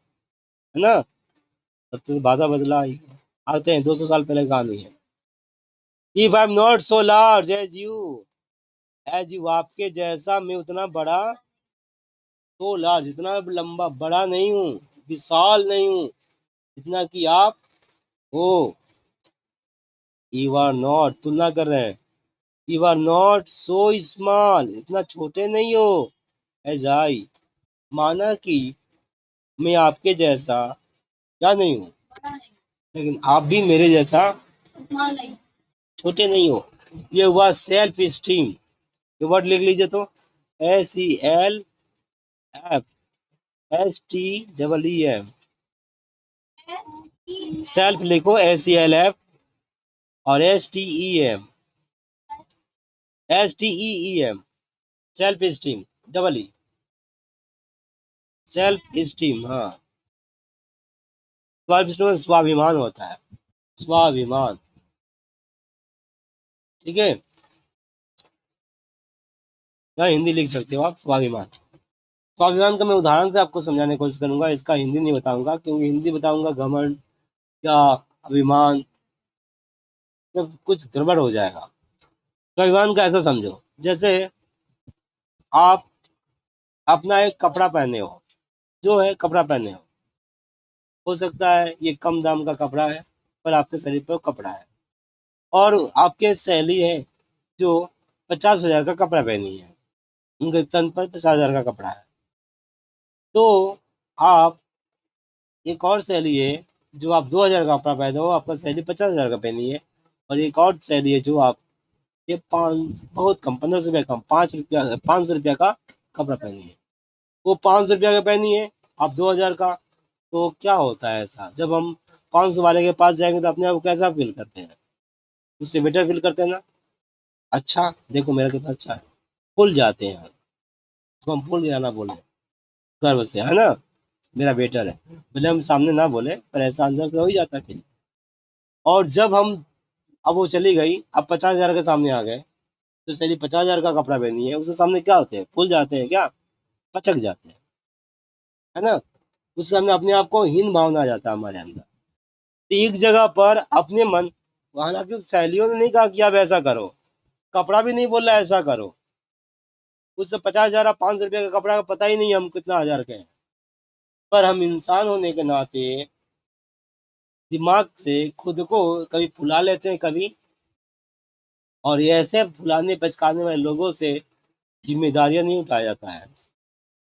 ना। तब तो भाषा बदला ही, आते हैं 200 साल पहले कहानी है। If I am not so large as you, आपके जैसा मैं उतना बड़ा, तो लार्ज, इतना लंबा बड़ा नहीं हूँ, विशाल नहीं हूँ, इतना कि आप हो। यू आर नॉट, तुलना कर रहे हैं, you are not so small, इतना छोटे नहीं हो, एज आई, माना कि मैं आपके जैसा क्या नहीं हूँ, लेकिन आप भी मेरे जैसा छोटे नहीं हो। ये हुआ सेल्फ स्टीम, ये वर्ड लिख लीजिए तो, SELFSTEEM, सेल्फ लिखो, SELF, और STEEM, self esteem, double E, self esteem, हाँ। सेल्फ स्टीम में स्वाभिमान होता है, स्वाभिमान, ठीक है। या हिंदी लिख सकते हो आप, स्वाभिमान। स्वाभिमान का मैं उदाहरण से आपको समझाने की कोशिश करूंगा, इसका हिंदी नहीं बताऊंगा, क्योंकि हिंदी बताऊंगा घमंड या अभिमान, तो कुछ गड़बड़ हो जाएगा। स्वाभिमान का ऐसा समझो, जैसे आप अपना एक कपड़ा पहने हो, जो है कपड़ा पहने हो सकता है ये कम दाम का कपड़ा है, पर आपके शरीर पर कपड़ा है, और आपके सहेली है जो 50,000 का कपड़ा पहनी है, उनके तन पर 50,000 का कपड़ा है। तो आप, एक और सहेली है जो आप 2,000 का कपड़ा पहने हो, आपका सहेली 50,000 का पहनी है, और एक और सहेली है जो आप, ये पाँच बहुत कम, 1500 रुपया कम, 5 रुपया, 500 रुपया का कपड़ा पहनी है, वो 500 रुपया का पहनी है, आप 2,000 का। तो क्या होता है ऐसा, जब हम 500 वाले के पास जाएंगे तो अपने आप को कैसा फील करते हैं, उससे बेटर फील करते हैं ना, अच्छा देखो मेरा कितना अच्छा है, फूल जाते हैं, उसको हम फूल गिराना बोले, गर्व से, है ना, मेरा बेटर है, भले हम सामने ना बोले, पर ऐसा अंदर से हो ही जाता है फील। और जब हम, अब वो चली गई, अब 50,000 के सामने आ गए, तो सही 50,000 का कपड़ा पहनी है, उसके सामने क्या होते हैं, फूल जाते हैं क्या, पचक जाते हैं, है ना, उसके सामने अपने आप को हीन भावना आ जाता है हमारे अंदर। तो एक जगह पर अपने मन, हालांकि सहेलियों ने नहीं कहा कि आप ऐसा करो, कपड़ा भी नहीं बोला ऐसा करो, उससे 50,000 और 500 रुपये का कपड़ा का पता ही नहीं हम कितना हजार के हैं, पर हम इंसान होने के नाते दिमाग से खुद को कभी फुला लेते हैं कभी, और ये ऐसे फुलाने पचकाने वाले लोगों से जिम्मेदारियां नहीं उठाया जाता है,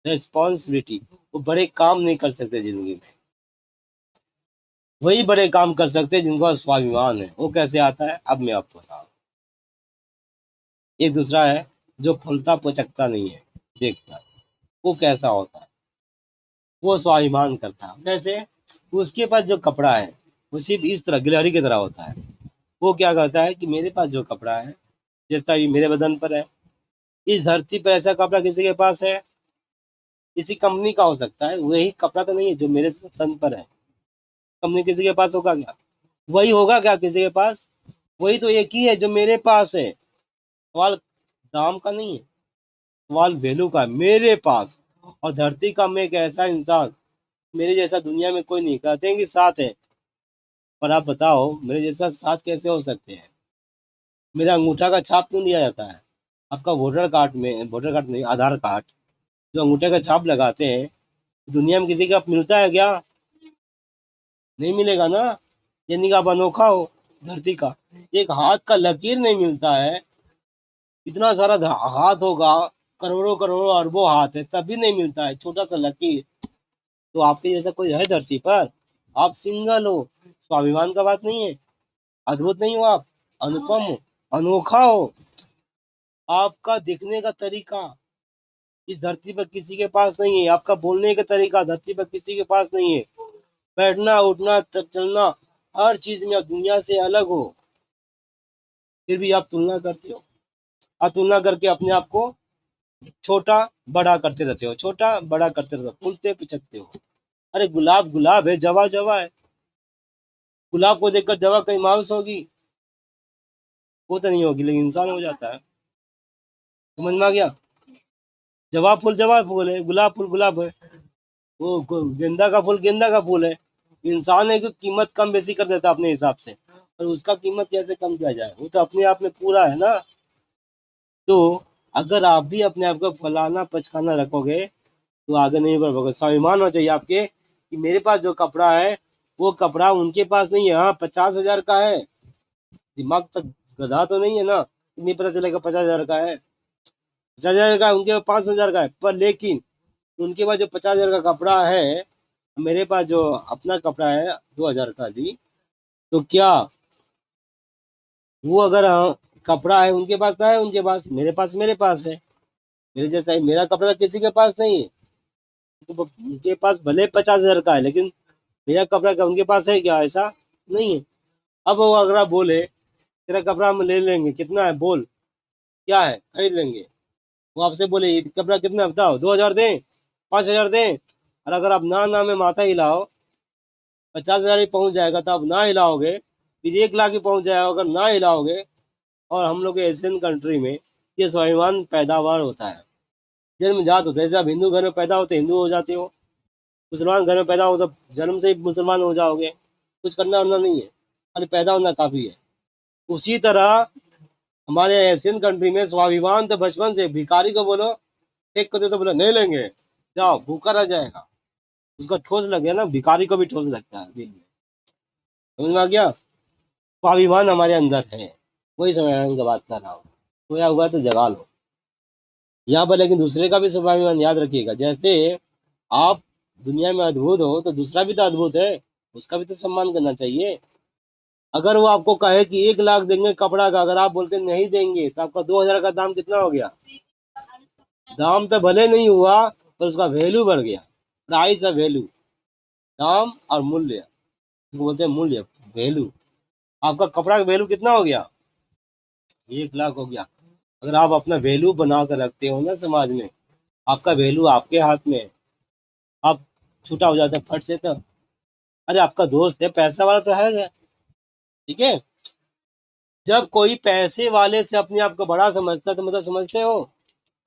रेस्पॉन्सिबिलिटी, वो बड़े काम नहीं कर सकते जिंदगी में, वही बड़े काम कर सकते हैं जिनको स्वाभिमान है। वो कैसे आता है, अब मैं आपको बताऊं। एक दूसरा है जो फलता पुचकता नहीं है देखता, वो कैसा होता है, वो स्वाभिमान करता है। कैसे? उसके पास जो कपड़ा है वो सिर्फ इस तरह गिलहरी की तरह होता है। वो क्या कहता है कि मेरे पास जो कपड़ा है, जैसा भी मेरे बदन पर है, इस धरती पर ऐसा कपड़ा किसी के पास है, किसी कंपनी का हो सकता है, वही कपड़ा तो नहीं है जो मेरे तन पर है। कंपनी किसी के पास होगा क्या? वही होगा क्या किसी के पास? वही तो एक ही है जो मेरे पास है। सवाल दाम का नहीं है, सवाल वैल्यू का है, मेरे पास। और धरती का मैं एक ऐसा इंसान, मेरे जैसा दुनिया में कोई नहीं। कहते हैं कि साथ है, पर आप बताओ मेरे जैसा साथ कैसे हो सकते हैं? मेरा अंगूठा का छाप क्यों दिया जाता है? आपका वोटर कार्ड में, वोटर कार्ड नहीं, आधार कार्ड, जो अंगूठे का छाप लगाते हैं, दुनिया में किसी का मिलता है क्या? नहीं मिलेगा ना। यानी कि आप अनोखा हो धरती का। एक हाथ का लकीर नहीं मिलता है, इतना सारा हाथ होगा, करोड़ों करोड़ों अरबों हाथ है, तभी नहीं मिलता है छोटा सा लकीर। तो आपके जैसा कोई है धरती पर? आप सिंगल हो। स्वाभिमान का बात नहीं है? अद्भुत नहीं हो आप? अनुपम हो, अनोखा हो। आपका दिखने का तरीका इस धरती पर किसी के पास नहीं है। आपका बोलने का तरीका धरती पर किसी के पास नहीं है। बैठना उठना चलना, हर चीज में आप दुनिया से अलग हो। फिर भी आप तुलना करते हो, और तुलना करके अपने आप को छोटा बड़ा करते रहते हो, छोटा बड़ा करते रहते हो, फूलते पिचकते हो। अरे गुलाब गुलाब है, जवा जवा है। गुलाब को देखकर जवा कहीं मायूस होगी? वो तो नहीं होगी, लेकिन इंसान हो जाता है। समझ में आ गया? जवा फूल है, गुलाब फूल गुलाब है। वो गेंदा का फूल गेंदा का फूल है। इंसान है कि कीमत कम बेसी कर देता है अपने हिसाब से, और उसका कीमत कैसे कम किया जाए? वो तो अपने आप में पूरा है ना। तो अगर आप भी अपने आप को फलाना पचकाना रखोगे तो आगे नहीं बढ़ पाओगे। स्वाभिमान होना चाहिए आपके कि मेरे पास जो कपड़ा है, वो कपड़ा उनके पास नहीं है। हाँ, 50,000 का है, दिमाग तक गधा तो नहीं है ना, नहीं पता चलेगा 50,000 का है। 50,000 का है, उनके पास 5,000 का है, पर लेकिन उनके पास जो 50,000 का कपड़ा है, मेरे पास जो अपना कपड़ा है 2,000 का भी, तो क्या वो अगर कपड़ा है उनके पास तो है उनके पास, मेरे पास है। मेरे जैसा ही मेरा कपड़ा तो किसी के पास नहीं है। तो उनके पास भले 50,000 का है, लेकिन मेरा कपड़ा क्या उनके पास है क्या? ऐसा नहीं है। अब वो अगर आप बोले तेरा कपड़ा हम ले लेंगे, कितना है बोल, क्या है, खरीद लेंगे। वो आपसे बोले ये कपड़ा कितना बताओ, 2,000 दें, 5,000 दें, और अगर आप ना ना में माथा हिलाओ, 50,000 ही पहुंच जाएगा तो आप ना हिलाओगे, फिर 1 लाख ही पहुंच जाएगा अगर ना हिलाओगे। और हम लोग के एशियन कंट्री में ये स्वाभिमान पैदावार होता है, जन्मजात होता है। जैसे आप हिंदू घर में पैदा होते हिंदू हो जाते हो, मुसलमान घर में पैदा हो तो जन्म से ही मुसलमान हो जाओगे। कुछ करना वरना नहीं है, खाली पैदा होना काफी है। उसी तरह हमारे एशियन कंट्री में स्वाभिमान तो बचपन से, भिखारी को बोलो टेक कर दे तो बोलो नहीं लेंगे, जाओ भूखा रह जाएगा। उसका ठोस लग गया ना, भिखारी को भी ठोस लगता है दिल में। समझ में आ गया? स्वाभिमान हमारे अंदर है, वही स्वाभिमान की बात कर रहा हूँ। सोया हुआ तो जगा लो यहाँ पर, लेकिन दूसरे का भी स्वाभिमान याद रखिएगा। जैसे आप दुनिया में अद्भुत हो तो दूसरा भी तो अद्भुत है, उसका भी तो सम्मान करना चाहिए। अगर वो आपको कहे कि 1 लाख देंगे कपड़ा का, अगर आप बोलते नहीं देंगे, तो आपका 2,000 का दाम कितना हो गया? दाम तो भले नहीं हुआ, पर उसका वैल्यू बढ़ गया। प्राइस है वैल्यू, दाम और मूल्य, उसको बोलते हैं मूल्य, वैल्यू। आपका कपड़ा का वैल्यू कितना हो गया? 1 लाख हो गया। अगर आप अपना वैल्यू बना कर रखते हो ना समाज में, आपका वैल्यू आपके हाथ में है। आप छूटा हो जाता है फट से तो, अरे आपका दोस्त है, पैसा वाला तो है, ठीक है। जब कोई पैसे वाले से अपने आप को बड़ा समझता है तो मतलब समझते हो,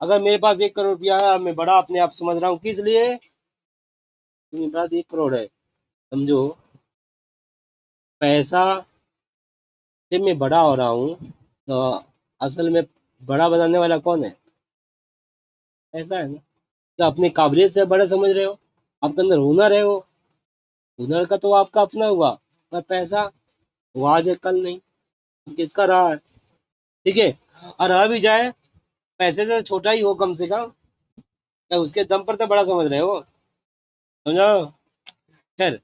अगर मेरे पास 1 करोड़ रुपया है, मैं बड़ा अपने आप समझ रहा हूँ, किस लिए? मेरे पास 1 करोड़ है, समझो। पैसा से मैं बड़ा हो रहा हूँ, तो असल में बड़ा बनाने वाला कौन है? ऐसा है ना। तो अपनी काबिलियत से बड़ा समझ रहे हो, आपके अंदर हुनर है, वो हुनर का तो आपका अपना हुआ, पर पैसा वो आज है कल नहीं, किसका रहा है, ठीक है। और रह भी जाए, पैसे से छोटा ही हो कम से कम, क्या उसके दम पर तो बड़ा समझ रहे हो? समझो। खैर,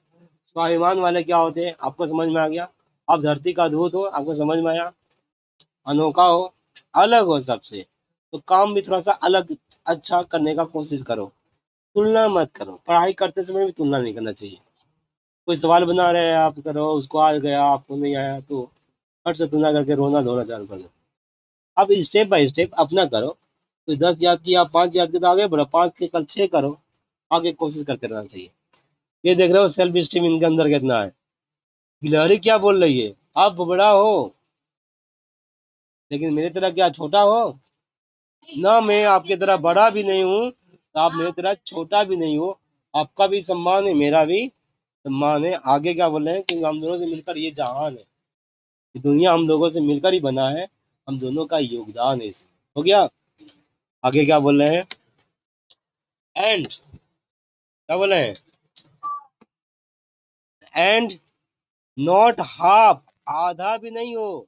स्वाभिमान वाले क्या होते हैं, आपको समझ में आ गया। आप धरती का दूत हो, आपको समझ में आया। अनोखा हो, अलग हो सबसे, तो काम भी थोड़ा सा अलग अच्छा करने का कोशिश करो। तुलना मत करो, पढ़ाई करते समय भी तुलना नहीं करना चाहिए। कोई सवाल बना रहे हैं आप, करो, उसको आ गया आपको नहीं आया तो फट से तुलना करके रोना धोना चालू कर दो। अब स्टेप बाय स्टेप अपना करो। तो 10 याद किया, 5 याद किया तो आगे बढ़ो, 5 के कल 6 करो, आगे कोशिश करते रहना चाहिए। ये देख रहे हो सेल्फ स्टीम इनके अंदर कितना है। गिलहरी क्या बोल रही है, आप बड़ा हो लेकिन मेरी तरह क्या छोटा हो ना, मैं आपकी तरह बड़ा भी नहीं हूँ तो आप मेरी तरह छोटा भी नहीं हो। आपका भी सम्मान है, मेरा भी सम्मान है। आगे क्या बोल रहे हैं, क्योंकि हम दोनों से मिलकर ये जहान है, ये दुनिया हम लोगों से मिलकर ही बना है, हम दोनों का योगदान है इसमें। हो गया। आगे क्या बोल रहे हैं, एंड क्या बोल रहे हैं, एंड नॉट हाफ, आधा भी नहीं हो,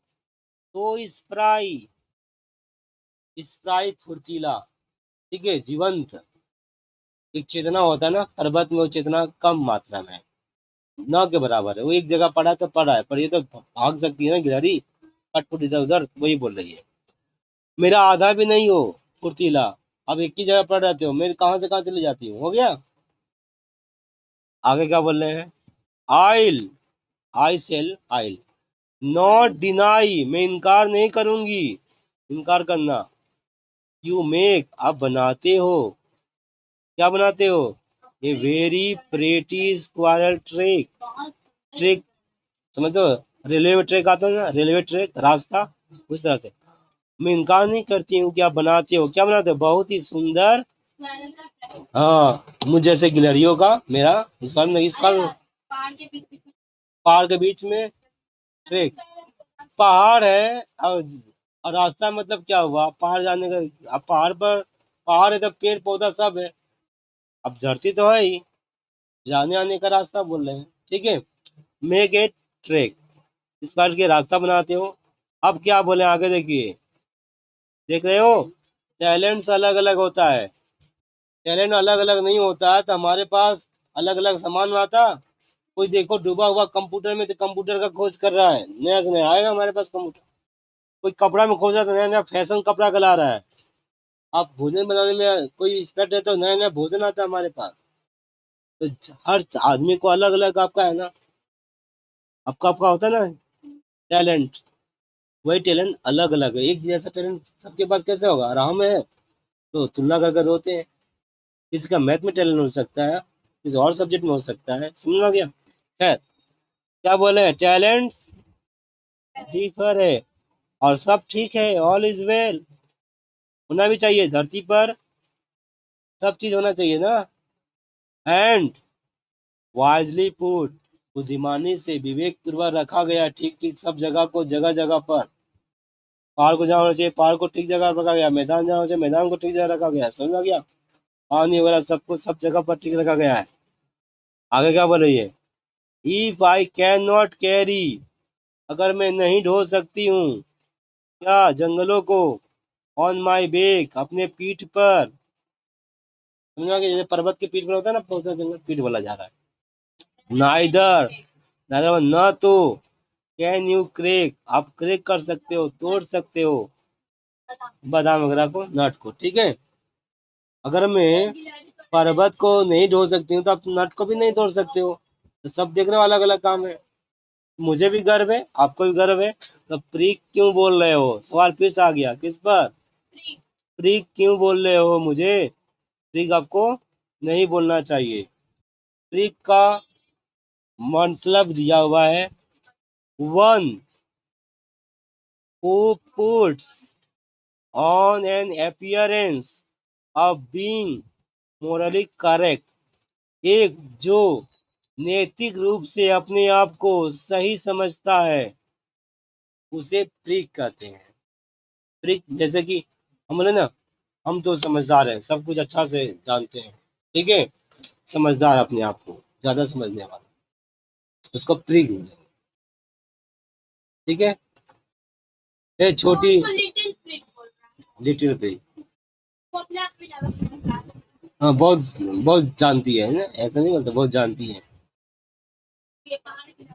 तो स्प्राई, स्प्राई फुर्तीला, ठीक है, जीवंत। एक चेतना होता है ना, पर्वत में वो चेतना कम मात्रा में है, न के बराबर है। वो एक जगह पड़ा तो पड़ा है, पर ये तो भाग सकती है ना गिलहरी, फटफुट इधर उधर, वही बोल रही है। मेरा आधा भी नहीं हो फुर्तीला, अब एक ही जगह पड़ रहते हो, मैं कहाँ से कहाँ चली जाती हूँ। हो गया। आगे क्या बोल रहे हैं, आइल, आई सेल आइल नॉट डिनाई, मैं इनकार नहीं करूंगी, इनकार करना। यू मेक, आप बनाते हो, क्या बनाते हो, ये very pretty squirrel track, track समझ दो, रेलवे में ट्रैक आता है ना, रेलवे ट्रैक रास्ता, उस तरह से। मैं इनकार नहीं करती हूँ कि आप बनाते हो, क्या बनाते हो, बहुत ही सुंदर। हाँ, मुझ जैसे गिलहरियों का मेरा स्वर्ग नहीं, इसका पहाड़ के बीच में ट्रैक, पहाड़ है और रास्ता मतलब क्या हुआ, पहाड़ जाने का। अब पहाड़ पर, पहाड़ है तो पेड़ पौधा सब है, अब धरती तो है ही, जाने आने का रास्ता बोल रहे हैं, ठीक है। मेक ए ट्रैक, इस बार के रास्ता बनाते हो। अब क्या बोले आगे देखिए, देख रहे हो, टैलेंट्स अलग अलग होता है, टैलेंट अलग अलग नहीं होता है, तो हमारे पास अलग अलग सामान में आता। कोई देखो डूबा हुआ कंप्यूटर में, तो कंप्यूटर का खोज कर रहा है, नया से नया आएगा हमारे पास कंप्यूटर। कोई कपड़ा में खोज रहा है तो नया नया फैशन कपड़ा का ला रहा है। आप भोजन बनाने में कोई एक्सपर्ट है तो नया नया भोजन आता है हमारे पास। तो हर आदमी को अलग अलग आपका है ना, आपका आपका होता है ना टैलेंट, वही टैलेंट अलग अलग है। एक जैसा टैलेंट सबके पास कैसे होगा, और हम है तो तुलना कर कर रोते हैं। किसी का मैथ में टैलेंट हो सकता है, किसी और सब्जेक्ट में हो सकता है, समझ में आ गया। खैर, क्या बोले, टैलेंट डिफर है और सब ठीक है, ऑल इज वेल, होना भी चाहिए धरती पर, सब चीज होना चाहिए ना। एंड वाइजली पुट, बुद्धिमानी से विवेक पूर्वक रखा गया, ठीक ठीक सब जगह को जगह जगह पर। पहाड़ को जहाँ होना चाहिए पहाड़ को ठीक जगह पर रखा गया, मैदान जहाँ होना चाहिए मैदान को ठीक जगह रखा गया, समझ में आ गया। पानी वगैरह सबको सब जगह पर ठीक रखा गया है। आगे क्या बोल रही है, if I can not carry, अगर मैं नहीं ढो सकती हूँ क्या जंगलों को, ऑन माई बैक, अपने पीठ पर, समझा कि जैसे पर्वत के पीठ पर होता है ना, बहुत सारा जंगल पीठ बोला जा रहा है। नाइदर, नाइदर न तो, कैन यू क्रेक, आप क्रेक कर सकते हो, तोड़ सकते हो बादाम वगैरह को, नट को, ठीक है। अगर मैं पर्वत को नहीं ढो सकती हूँ तो आप नट को भी नहीं तोड़ सकते हो। तो सब देखने वाला अलग अलग काम है। मुझे भी गर्व है, आपको भी गर्व है, तो प्रीक क्यों बोल रहे हो, सवाल फिर से आ गया किस पर, प्रीक क्यों बोल रहे हो मुझे, प्रीक आपको नहीं बोलना चाहिए। प्रीक का मतलब दिया हुआ है, one who puts on an appearance of being morally correct, एक जो नैतिक रूप से अपने आप को सही समझता है, उसे प्रीक कहते हैं। प्रीक जैसे कि हम बोले ना, हम तो समझदार हैं, सब कुछ अच्छा से जानते हैं, ठीक है, समझदार अपने आप को ज्यादा समझने वाला, उसको प्रीक बोलेंगे, ठीक है। ये छोटी लिटिल प्रिक बोल रहा है, लिटिल प्रीक, वो अपने आप में ज्यादा समझदार है। हाँ बहुत बहुत जानती है ना, ऐसा नहीं बोलता, बहुत जानती है। ये पहाड़ की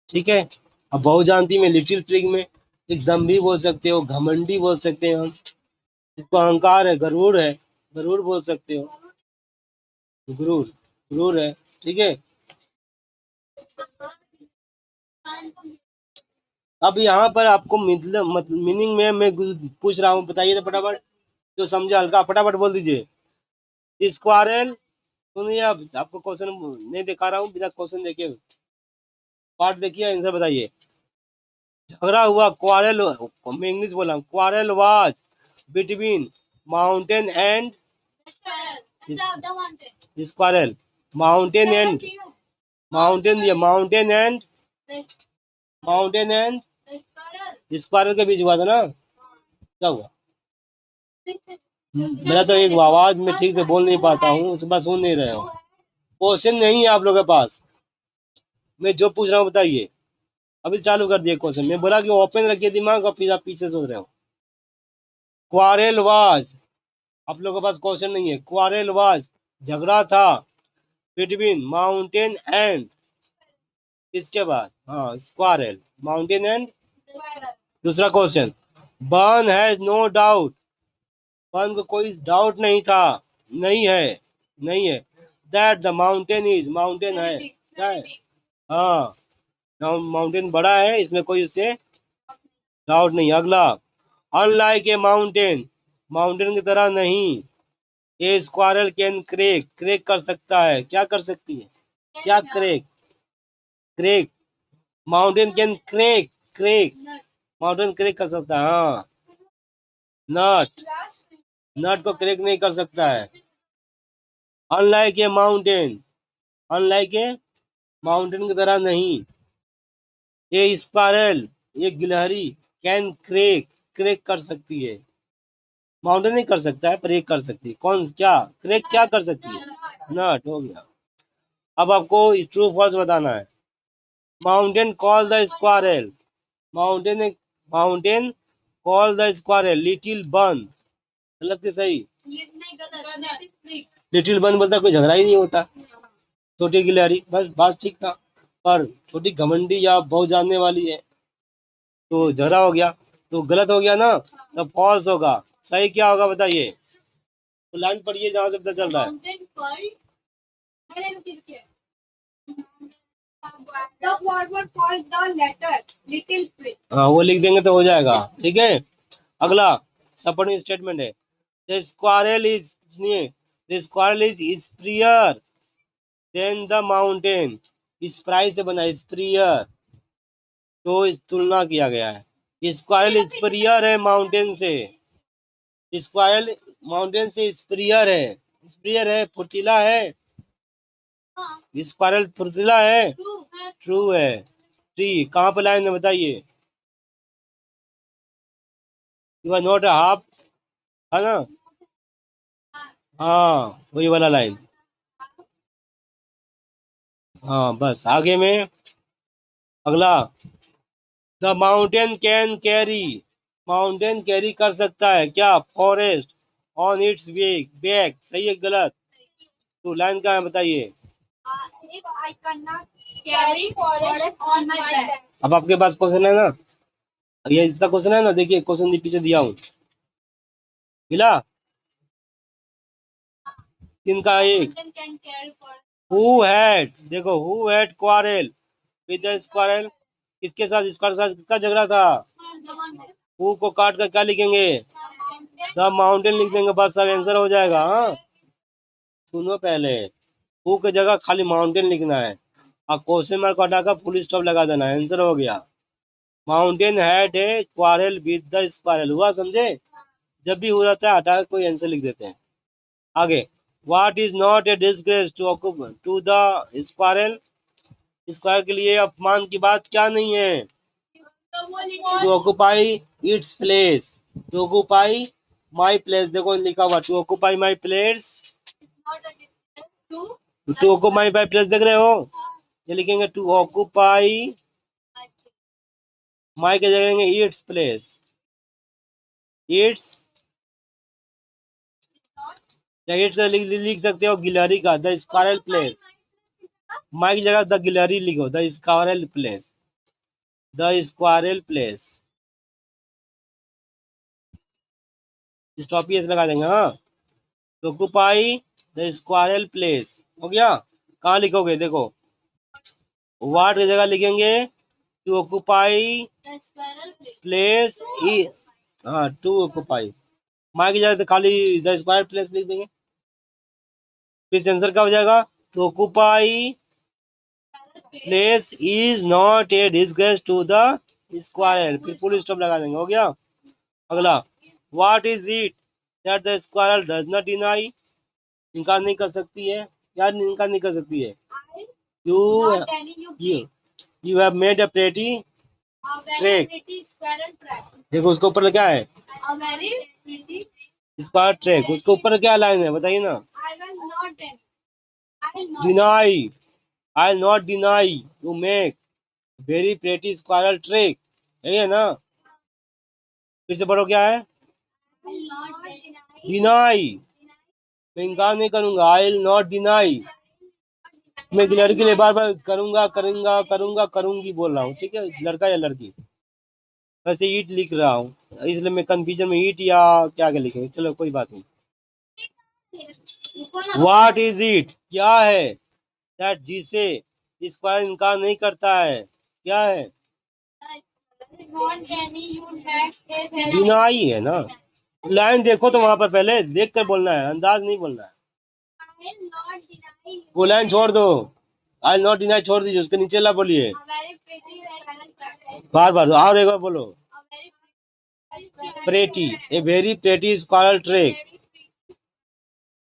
ठीक है। अब बहुजांती में लिटिल ट्रिग में एक दम्भी बोल सकते हो, घमंडी बोल सकते हैं हम, जिसको अहंकार है, गरुड़ है, गरुड़ बोल सकते हो, गुरूर, गुरूर है। ठीक है। अब यहाँ पर आपको मतलब मीनिंग में मैं पूछ रहा हूँ, बताइए तो फटाफट, जो समझे हल्का फटाफट बोल दीजिए। स्क्वारल, सुनिए, अब आपको क्वेश्चन नहीं दिखा रहा हूँ, बिना क्वेश्चन देखे पार्ट देखिए, आंसर बताइए। झगड़ा हुआ, क्वारल, मैं इंग्लिश बोला, quarrel was between mountain and squirrel, mountain and, mountain दिया, माउंटेन एंड स्क्वारल के बीच हुआ था ना, क्या हुआ? मेरा तो एक आवाज में ठीक से बोल नहीं पाता हूँ, उस बात सुन नहीं रहे हो। क्वेश्चन नहीं है आप लोगों के पास, मैं जो पूछ रहा हूँ बताइए। अभी चालू कर दिए क्वेश्चन, मैं बोला कि ओपन रखिए दिमाग, और फिर आप पीछे सोच रहे हो। क्वारेल वाज, आप लोगों के पास क्वेश्चन नहीं है। क्वारेल वाज, झगड़ा था, बिटवीन माउंटेन एंड, इसके बाद हाँ स्क्वारेल, माउंटेन एंड। दूसरा question, Bun has no doubt, Bun को कोई डाउट नहीं था, नहीं है, नहीं है, that the mountain is, mountain है, क्या है? हाँ, माउंटेन बड़ा है, इसमें कोई उससे डाउट नहीं। अगला, अनलाइक ए माउंटेन, माउंटेन की तरह नहीं, ए स्क्वारल कैन क्रेक, क्रेक कर सकता है, क्या कर सकती है, क्या crack, crack, mountain can crack, crack, mountain crack कर सकता है, हाँ। नट, नट को क्रेक नहीं कर सकता है। अनलाइक ए माउंटेन, अनलाइक ए माउंटेन की तरह नहीं, ये स्पायरल, ये गिलहरी, कैन क्रेक, क्रेक कर सकती है, माउंटेन नहीं कर सकता है पर ये कर सकती है। कौन, क्या क्रेक, क्या कर सकती है? नट, हो गया। अब आपको ट्रू फॉल्स बताना है। Mountain call the squirrel, mountain, mountain call the squirrel little बन, गलत के सही? लिटिल बन बोलता कोई झगड़ा ही नहीं होता, छोटी गिलहरी, बस बात ठीक था। पर छोटी घमंडी या बहुत जानने वाली है तो झगड़ा हो गया, तो गलत हो गया ना, तब फॉल्स होगा। सही क्या होगा बताइए, तो लाइन पढ़िए जहां से पता चल रहा है। हाँ वो लिख देंगे तो हो जाएगा, ठीक है। अगला सपोर्टिंग स्टेटमेंट है, द स्क्वायरल इज, सुनिए, the squirrel is spryer than the mountain, spry से बना, स्प्रियर, तो इस तुलना किया गया है। स्क्वायरल स्प्रियर है माउंटेन से, स्क्वायरल माउंटेन से स्प्रियर है, स्प्रियर है, फुर्तीला है, स्क्वायरल फुर्तीला है, ट्रू है। ट्री कहाँ पर लाइन है बताइए, you are not a half, है ना, हाँ वही वाला लाइन, हाँ बस। आगे में अगला, the mountain can carry, mountain carry कर सकता है क्या, फॉरेस्ट ऑन इट्स बैक, सही है गलत? तो लाइन कहाँ है बताइए। अब आपके पास क्वेश्चन है ना, ये इसका क्वेश्चन है ना, देखिए क्वेश्चन पीछे दिया हूँ, मिला इनका एक, हु हैड, देखो who had quarrel with the squirrel, किसके साथ, स्क्वायर साथ किसका झगड़ा था, हु को काट कर क्या लिखेंगे, द माउंटेन लिख देंगे, बस सब आंसर हो जाएगा। हाँ सुनो पहले, हु की जगह खाली माउंटेन लिखना है, और क्वेश्चन मार्क हटाकर फुल स्टॉप लगा देना है, आंसर हो गया। Mountain had a quarrel with the squirrel, हुआ समझे? जब भी हो जाता है हटा कोई आंसर लिख देते हैं। आगे, what is not a disgrace to the squirrel, square के लिए अपमान की बात क्या नहीं है, to occupy its place, to occupy my place, देखो लिखा हुआ to occupy my place, to occupy my place, देख रहे हो, ये लिखेंगे टू ऑक्यूपाई, माई के जगह लिखेंगे इट्स प्लेस, इट्स, या इट्स लिख सकते हो गिलहरी का, द स्क्वायरल प्लेस, माई की जगह द गिलहरी लिखो, the squirrel place, the squirrel place, stop S लगा देंगे। हाँ, तो ऑक्यूपाई द स्क्वायरल प्लेस हो गया। कहाँ लिखोगे देखो, वाट की जगह लिखेंगे टू ऑक्यूपाई प्लेस ई, हाँ टू ऑक्यूपाई। माई की जगह तो खाली द स्क्वायर प्लेस लिख देंगे। फिर आंसर क्या हो जाएगा, to occupy place is not a disgrace to the square, फिर फुल स्टॉप लगा देंगे। हो गया। अगला, what is it that the square does not deny, इनकार नहीं कर सकती है, क्या इनकार नहीं कर सकती है। You you you have made a pretty track, देखो उसके ऊपर क्या है, स्क्वायर ट्रैक, उसके ऊपर क्या लाइन है बताइए ना। Deny, I not deny you make very pretty squirrel track, यही है ना। फिर से पढ़ो, क्या है, डिनाई, मैं इनकार नहीं करूंगा, आई विल नॉट डिनाई, मैं लड़की के लिए बार बार करूंगा करूंगा करूंगा करूंगी बोल रहा हूँ, ठीक है, लड़का या लड़की। वैसे ईट लिख रहा हूँ, इसलिए मैं कंफ्यूजन में ईट या क्या क्या लिखेंगे, चलो कोई बात नहीं। व्हाट इज इट, क्या है, दैट जिसे स्क्वायर इनकार नहीं करता है, क्या है, डिनाई है ना। लाइन देखो तो वहां पर पहले देख कर बोलना है, अंदाज नहीं बोलना है। वो लाइन छोड़ दो, आई नॉट डिनाई छोड़ दीजिए, उसके नीचे ला बोलिए, बार बार और एक बार बोलो, pretty, a very pretty squirrel track,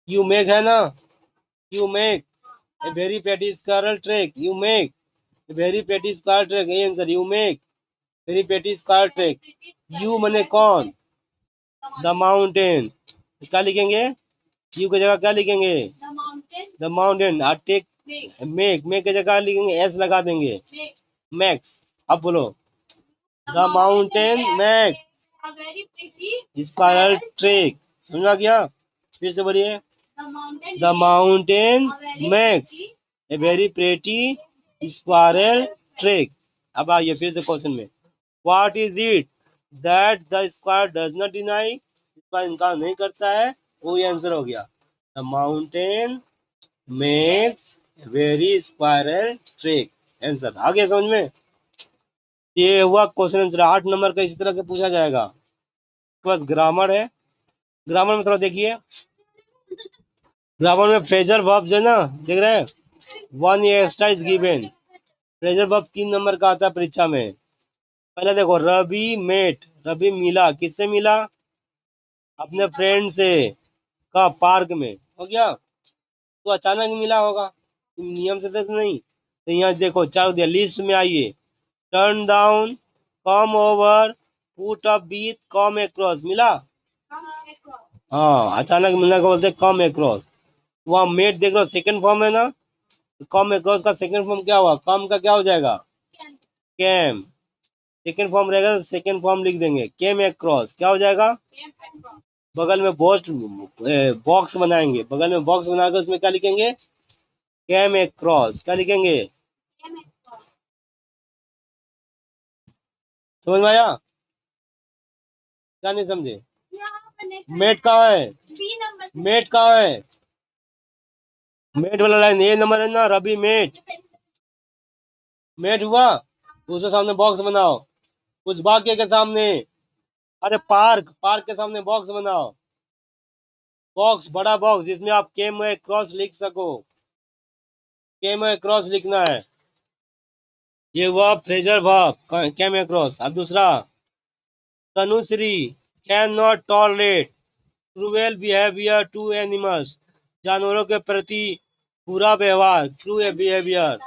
you make है ना, you make a very pretty squirrel track, you make a very pretty squirrel track, ये answer, you make very pretty squirrel track. You मने कौन, द माउंटेन, क्या लिखेंगे, you की जगह क्या लिखेंगे, द माउंटेन, और टेक, मेक की जगह लिखेंगे एस लगा देंगे, मैक्स। अब बोलो, the mountain max squirrel track, समझा गया। फिर से बोलिए, the mountain max A very pretty squirrel track. अब आइए फिर से क्वेश्चन में, what is it that the square does not deny, इसका इनकार नहीं करता है, वो ये आंसर हो गया, the mountain makes very squirrel track, answer आ गया समझ में। ये हुआ क्वेश्चन आंसर, 8 नंबर का इसी तरह से पूछा जाएगा। बस ग्रामर है, ग्रामर में थोड़ा देखिए, ग्रामर में फ्रेजर वर्ब जो है ना, देख रहे हैं, 1 extra is given, Fraser verb 3 number का आता है परीक्षा में। पहले देखो, रवि मेट, रवि मिला, किससे मिला, अपने फ्रेंड से, का पार्क में, हो गया, तो अचानक मिला होगा, नियम से तो नहीं। तो यहाँ देखो चार दिया, लिस्ट में आइए, turn down, come over, put up with, come across, मिला, हाँ अचानक मिलने को बोलते कम एक्रॉस। वहाँ मेट देख लो सेकंड फॉर्म है ना, तो कम एक्रॉस का सेकंड फॉर्म क्या हुआ, कम का क्या हो जाएगा, कैम, सेकंड फॉर्म रहेगा तो सेकंड फॉर्म लिख देंगे, केम एक्रॉस, क्या हो जाएगा, बगल में बॉक्स बनाएंगे, बगल में बॉक्स बनाकर उसमें क्या लिखेंगे, केम एक्रॉस, क्या लिखेंगे, समझ में आया, क्या नहीं समझे, मेट कहाँ है, मेट कहाँ है, मेट वाला लाइन ये नंबर है ना, रवि मेट, मेट हुआ, दूसरे सामने बॉक्स बनाओ, उस वाक्य के सामने, अरे पार्क, पार्क के सामने बॉक्स बनाओ, बॉक्स बड़ा बॉक्स जिसमें आप केम क्रॉस लिख सको, केम क्रॉस लिखना है, ये हुआ फ्रेजर वर्ब केम क्रॉस। अब दूसरा, Tanushree can not tolerate cruel behaviour to animals, जानवरों के प्रति बुरा व्यवहार, क्रूएल बिहेवियर,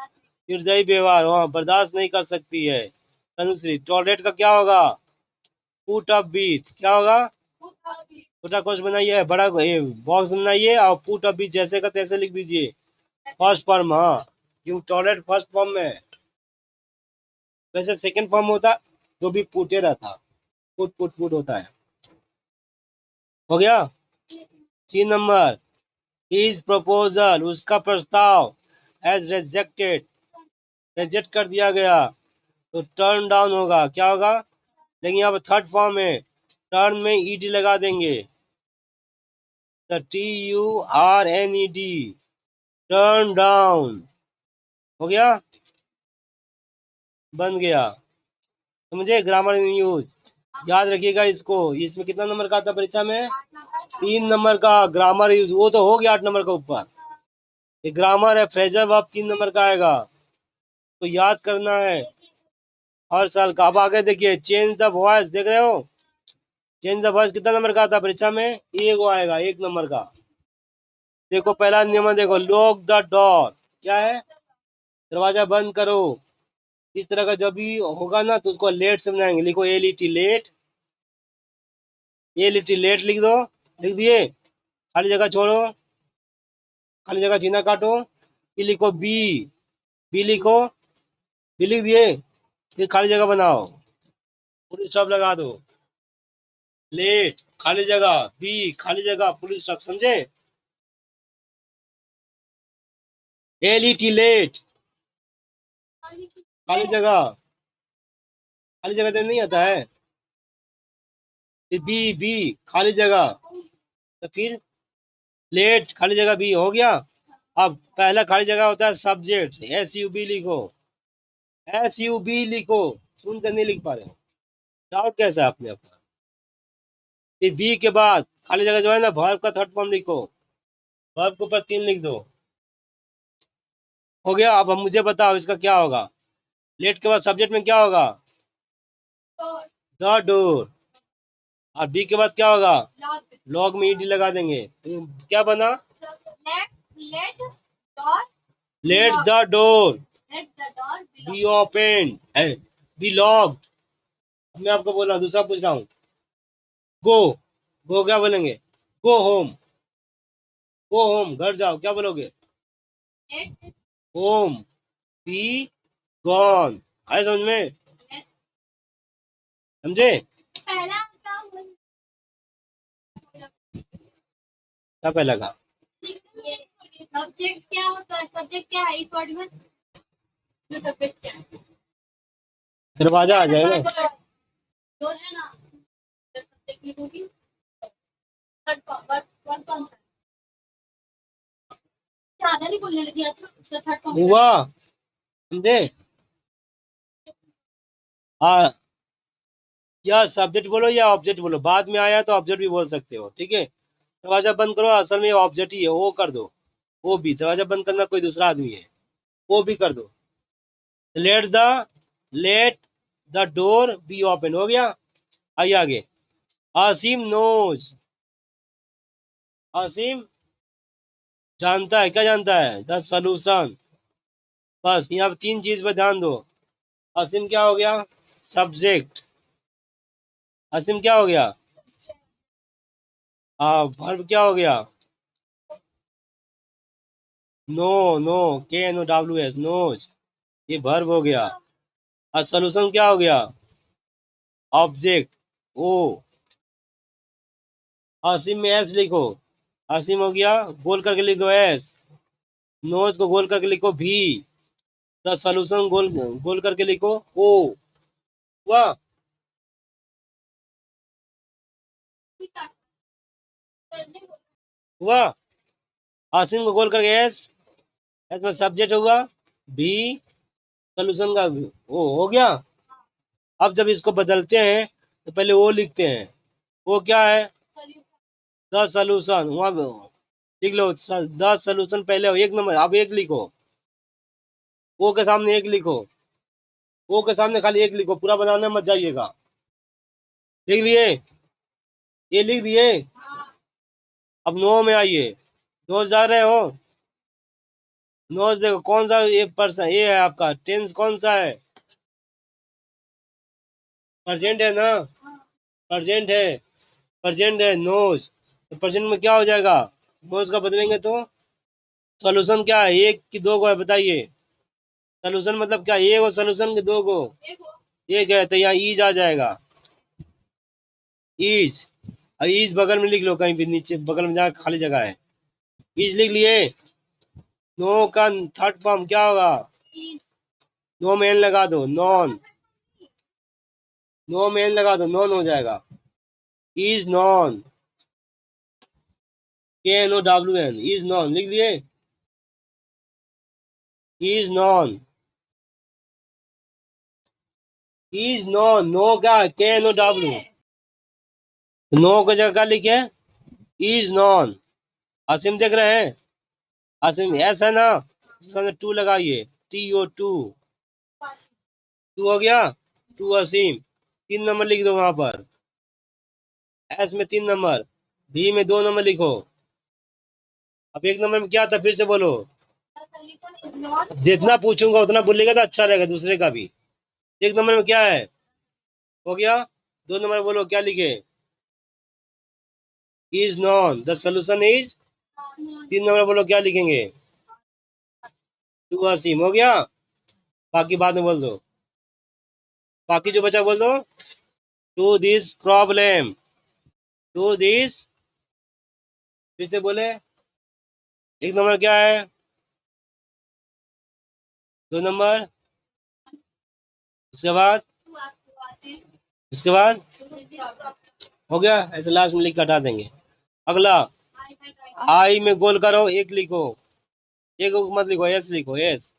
निर्दयी व्यवहार वहाँ बर्दाश्त नहीं कर सकती है तनुश्री। टॉलरेट का क्या होगा, पुट अप बीथ, क्या होगा, छोटा कोश बनाइए, बड़ा बॉक्स बनाइए और पुट अप बीथ जैसे का तैसे लिख दीजिए, फर्स्ट फॉर्म, हाँ क्यों टॉलरेट फर्स्ट फॉर्म में है, वैसे सेकंड फॉर्म होता तो भी पुटे रहता, पुट पुट पुट होता है। हो गया। 3 नंबर, हिज प्रपोजल, उसका प्रस्ताव, एज रिजेक्टेड, रिजेक्ट कर दिया गया, तो टर्न डाउन होगा, क्या होगा? लेकिन यहाँ पर थर्ड फॉर्म है, टर्न में ईडी लगा देंगे, TURNED, टर्न डाउन हो गया, बन गया। समझे? ग्रामर इन यूज याद रखिएगा इसको। इसमें कितना नंबर का आता परीक्षा में? 3 नंबर का ग्रामर यूज, वो तो हो गया 8 नंबर का ऊपर। ये ग्रामर है, फ्रेजर वर्ब 3 नंबर का आएगा, तो याद करना है हर साल का। अब आगे देखिए, चेंज द वॉइस, देख रहे हो? चेंज द वॉइस कितना नंबर का आता परीक्षा में? एक आएगा, 1 नंबर का। देखो पहला नियम देखो, लॉक द डोर, क्या है? दरवाजा बंद करो। इस तरह का जब भी होगा ना तो उसको लेट से बनाएंगे। लिखो LET, लेट, LET लेट लिख दो, लिख दिए, खाली जगह छोड़ो, खाली जगह चिन्ह काटो, फिर लिखो बी लिखो, बी लिख दिए, फिर खाली जगह बनाओ, फुल स्टॉप लगा दो, लेट खाली जगह, बी खाली जगह, फुल स्टॉप, समझे? LET लेट, खाली जगह, खाली जगह देने नहीं आता है, फिर बी खाली जगह, तो फिर लेट खाली जगह बी हो गया। अब पहला खाली जगह होता है सब्जेक्ट, SUB लिखो, SUB लिखो, सुन कर नहीं लिख पा रहे हो, डाउट कैसा है आपने अपना? फिर बी के बाद खाली जगह जो है ना, वर्ब का थर्ड फॉर्म लिखो, वर्ब के ऊपर 3 लिख दो, हो गया। अब हम मुझे बताओ इसका क्या होगा? लेट के बाद सब्जेक्ट में क्या होगा? The door. और बी के बाद क्या होगा? लॉग में ईडी लगा देंगे, तो क्या बना? Let the door be open, B locked. मैं आपको बोल रहा हूँ, दूसरा पूछ रहा हूँ, गो, गो क्या बोलेंगे? गो होम, गो होम, घर जाओ, क्या बोलोगे? Home, be gone. आए समझ में? समझे? पहला क्या पहला का? सब्जेक्ट क्या होता है? सब्जेक्ट क्या है इस वर्ड में? जो सब्जेक्ट क्या है? दरवाजा आ जाएगा। जो है ना, सब्जेक्ट लिखोगी, वर्ड कौन सा? ज्यादा नहीं बोलने लगी अच्छा, उसका थर्ड फॉर्म हुआ, समझे? हाँ, या सब्जेक्ट बोलो या ऑब्जेक्ट बोलो, बाद में आया तो ऑब्जेक्ट भी बोल सकते हो, ठीक है? दरवाजा बंद करो, असल में ऑब्जेक्ट ही है, वो कर दो, वो भी दरवाजा बंद करना कोई दूसरा आदमी है, वो भी कर दो। Let the, let the door be open, हो गया। आइए आगे, आसिम नोज, आसिम जानता है, क्या जानता है? The solution. बस यहाँ पे 3 चीज पे ध्यान दो। आसिम क्या हो गया? सब्जेक्ट। आसिम क्या हो गया? हाँ, वर्ब क्या हो गया? नो, नो, KNOWS, नोज, ये वर्ब हो गया। और सॉल्यूशन क्या हो गया? ऑब्जेक्ट, ओ। आसिम में एस लिखो, आसिम हो गया, गोल करके लिख दो एस, नोज को गोल करके लिखो भी, द सॉल्यूशन गोल गोल करके लिखो ओ। हुआ? हुआ? आसिम को गोल करके एस, एस में सब्जेक्ट हुआ, भी सॉल्यूशन का ओ हो गया। अब जब इसको बदलते हैं तो पहले वो लिखते हैं, वो क्या है? द सॉल्यूशन, वहां लिख लो द सॉल्यूशन, पहले 1 नंबर, अब 1 लिखो, ओ के सामने 1 लिखो, ओ के सामने खाली 1 लिखो, पूरा बनाने मत जाइएगा। लिख लिए? ये लिख दिए? अब नो में आइए, नोज जा रहे हो? नोज देखो कौन सा ये पर्सन, ये है आपका टेंस, कौन सा है? प्रेजेंट है ना, प्रेजेंट है, प्रेजेंट है नोज, तो प्रेजेंट में क्या हो जाएगा? नोज का बदलेंगे तो सॉल्यूशन क्या है? 1 की 2 को है, बताइए? सॉल्यूशन मतलब क्या? 1 को सॉल्यूशन के 2 को? 1 है, तो यहाँ ईज आ जाएगा, ईज। अब ईज बगल में लिख लो, कहीं भी नीचे बगल में जहाँ खाली जगह है, ईज लिख लिए? नो का थर्ड फॉर्म क्या होगा? is, नो में एन लगा दो, नॉन। नो में एन लगा दो, नॉन हो जाएगा। Is known, KNOWN, is known लिख दिए। Is known, is known, know क्या? KNOW। नो की जगह क्या लिखे? Is non. आसिम देख रहे हैं? आसिम एस है ना, सामने टू लगाइए, TO2। टू हो गया, टू असीम। 3 नंबर लिख दो वहां पर। एस में 3 नंबर, बी में 2 नंबर लिखो। अब 1 नंबर में क्या था, फिर से बोलो। solution is not, जितना पूछूंगा उतना बोलेगा तो अच्छा रहेगा दूसरे का भी। 1 नंबर में क्या है? हो गया। 2 नंबर बोलो क्या लिखे? Is non, the solution is. 3 number बोलो क्या लिखेंगे? टू असीम। हो गया। बाकी बाद में बोल दो, बाकी जो बचा बोल दो। To this problem, to this. फिर से बोले। 1 नंबर क्या है? 2 नंबर, उसके बाद, उसके बाद हो गया। ऐसे लास्ट में लिख के हटा देंगे। अगला, आई में गोल करो, एक लिखो। एक मत लिखो, एस लिखो, एस।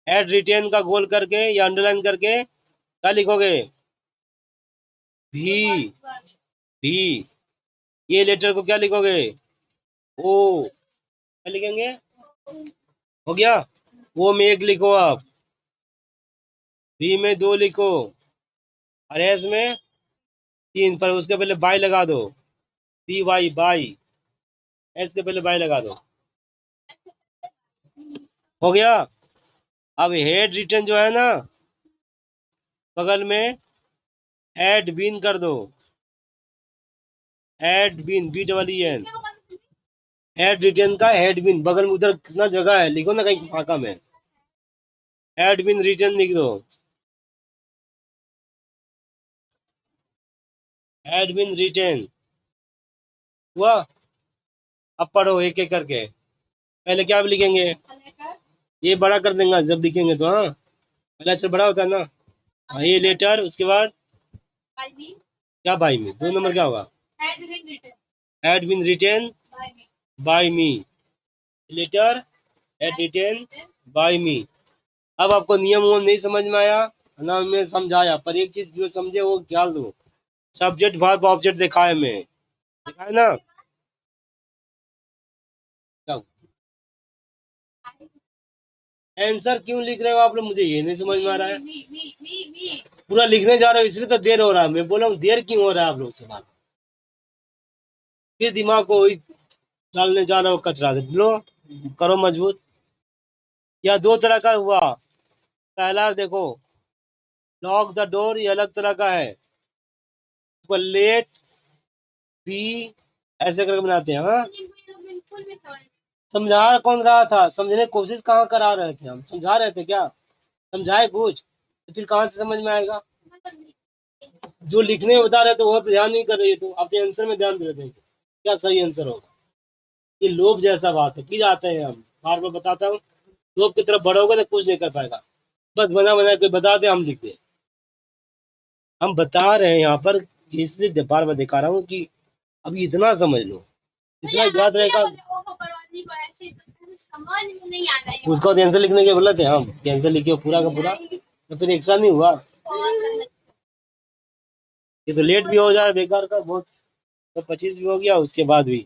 एड रिटेन का गोल करके या अंडरलाइन करके क्या लिखोगे? भी, भी। ये लेटर को क्या लिखोगे? ओ। क्या लिखेंगे? हो गया। ओ में 1 लिखो आप, बी में 2 लिखो, और एस में 3। पर उसके पहले बाई लगा दो, BY, बाई। एस के पहले बाई लगा दो। हो गया। अब हेड रिटर्न जो है ना, बगल में एड बिन कर दो। Had been, BEEN। Had return का हेड बिन बगल में, उधर कितना जगह है लिखो ना कहीं फाका में। एड बिन रिटर्न लिख दो। एड बिन रिटर्न हुआ। अब पढ़ो एक एक करके। पहले क्या लिखेंगे? ये बड़ा कर देंगे जब लिखेंगे तो। हाँ, पहला अक्षर बड़ा होता है ना। हाँ, ये लेटर, उसके बाद क्या? By me. 2 नंबर क्या होगा? एड बिन रिटर्न बाय मी। लेटर एड रिटर्न बाय मी। अब आपको नियम वो नहीं समझ में आया ना, मैं समझाया, पर एक चीज जो समझे वो ख्याल दो। सब्जेक्ट वर्ब ऑब्जेक्ट दिखाए मैं, दिखाए ना? क्या आंसर क्यों लिख रहे हो आप लोग, मुझे ये नहीं समझ में आ रहा है। पूरा लिखने जा रहे हो इसलिए तो देर हो रहा है। मैं बोला हूँ देर क्यों हो रहा है आप लोग से बात। फिर दिमाग को वही डालने जा रहा हो कचरा से। लो करो मजबूत। यह 2 तरह का हुआ। पहला देखो, लॉक द डोर, ये अलग तरह का है। इसको लेट बी ऐसे करके बनाते हैं। हाँ, समझा कौन रहा था? समझने की कोशिश कहाँ करा रहे थे? हम समझा रहे थे क्या? समझाए कुछ तो फिर कहाँ से समझ में आएगा? जो लिखने बता रहे थे वो तो ध्यान नहीं कर रही है, तो अपने आंसर में ध्यान दे रहे थे क्या सही आंसर होगा। ये लोभ जैसा बात है, फिर आते हैं हम। बार बार बताता हूँ, लोभ की तरफ बढ़ोगे तो कुछ नहीं कर पाएगा। बस बना बना के बता दे, हम लिख दे। हम बता रहे हैं यहाँ पर, इसलिए बार बार दिखा रहा हूँ कि अभी इतना समझ लो, इतना याद रहेगा। उसका आंसर लिखने के बोला थे हम, आंसर लिखे पूरा का पूरा, तो फिर एक्स्ट्रा नहीं हुआ। ये तो लेट भी हो जाए बेकार का बहुत, तो 25 भी हो गया उसके बाद भी।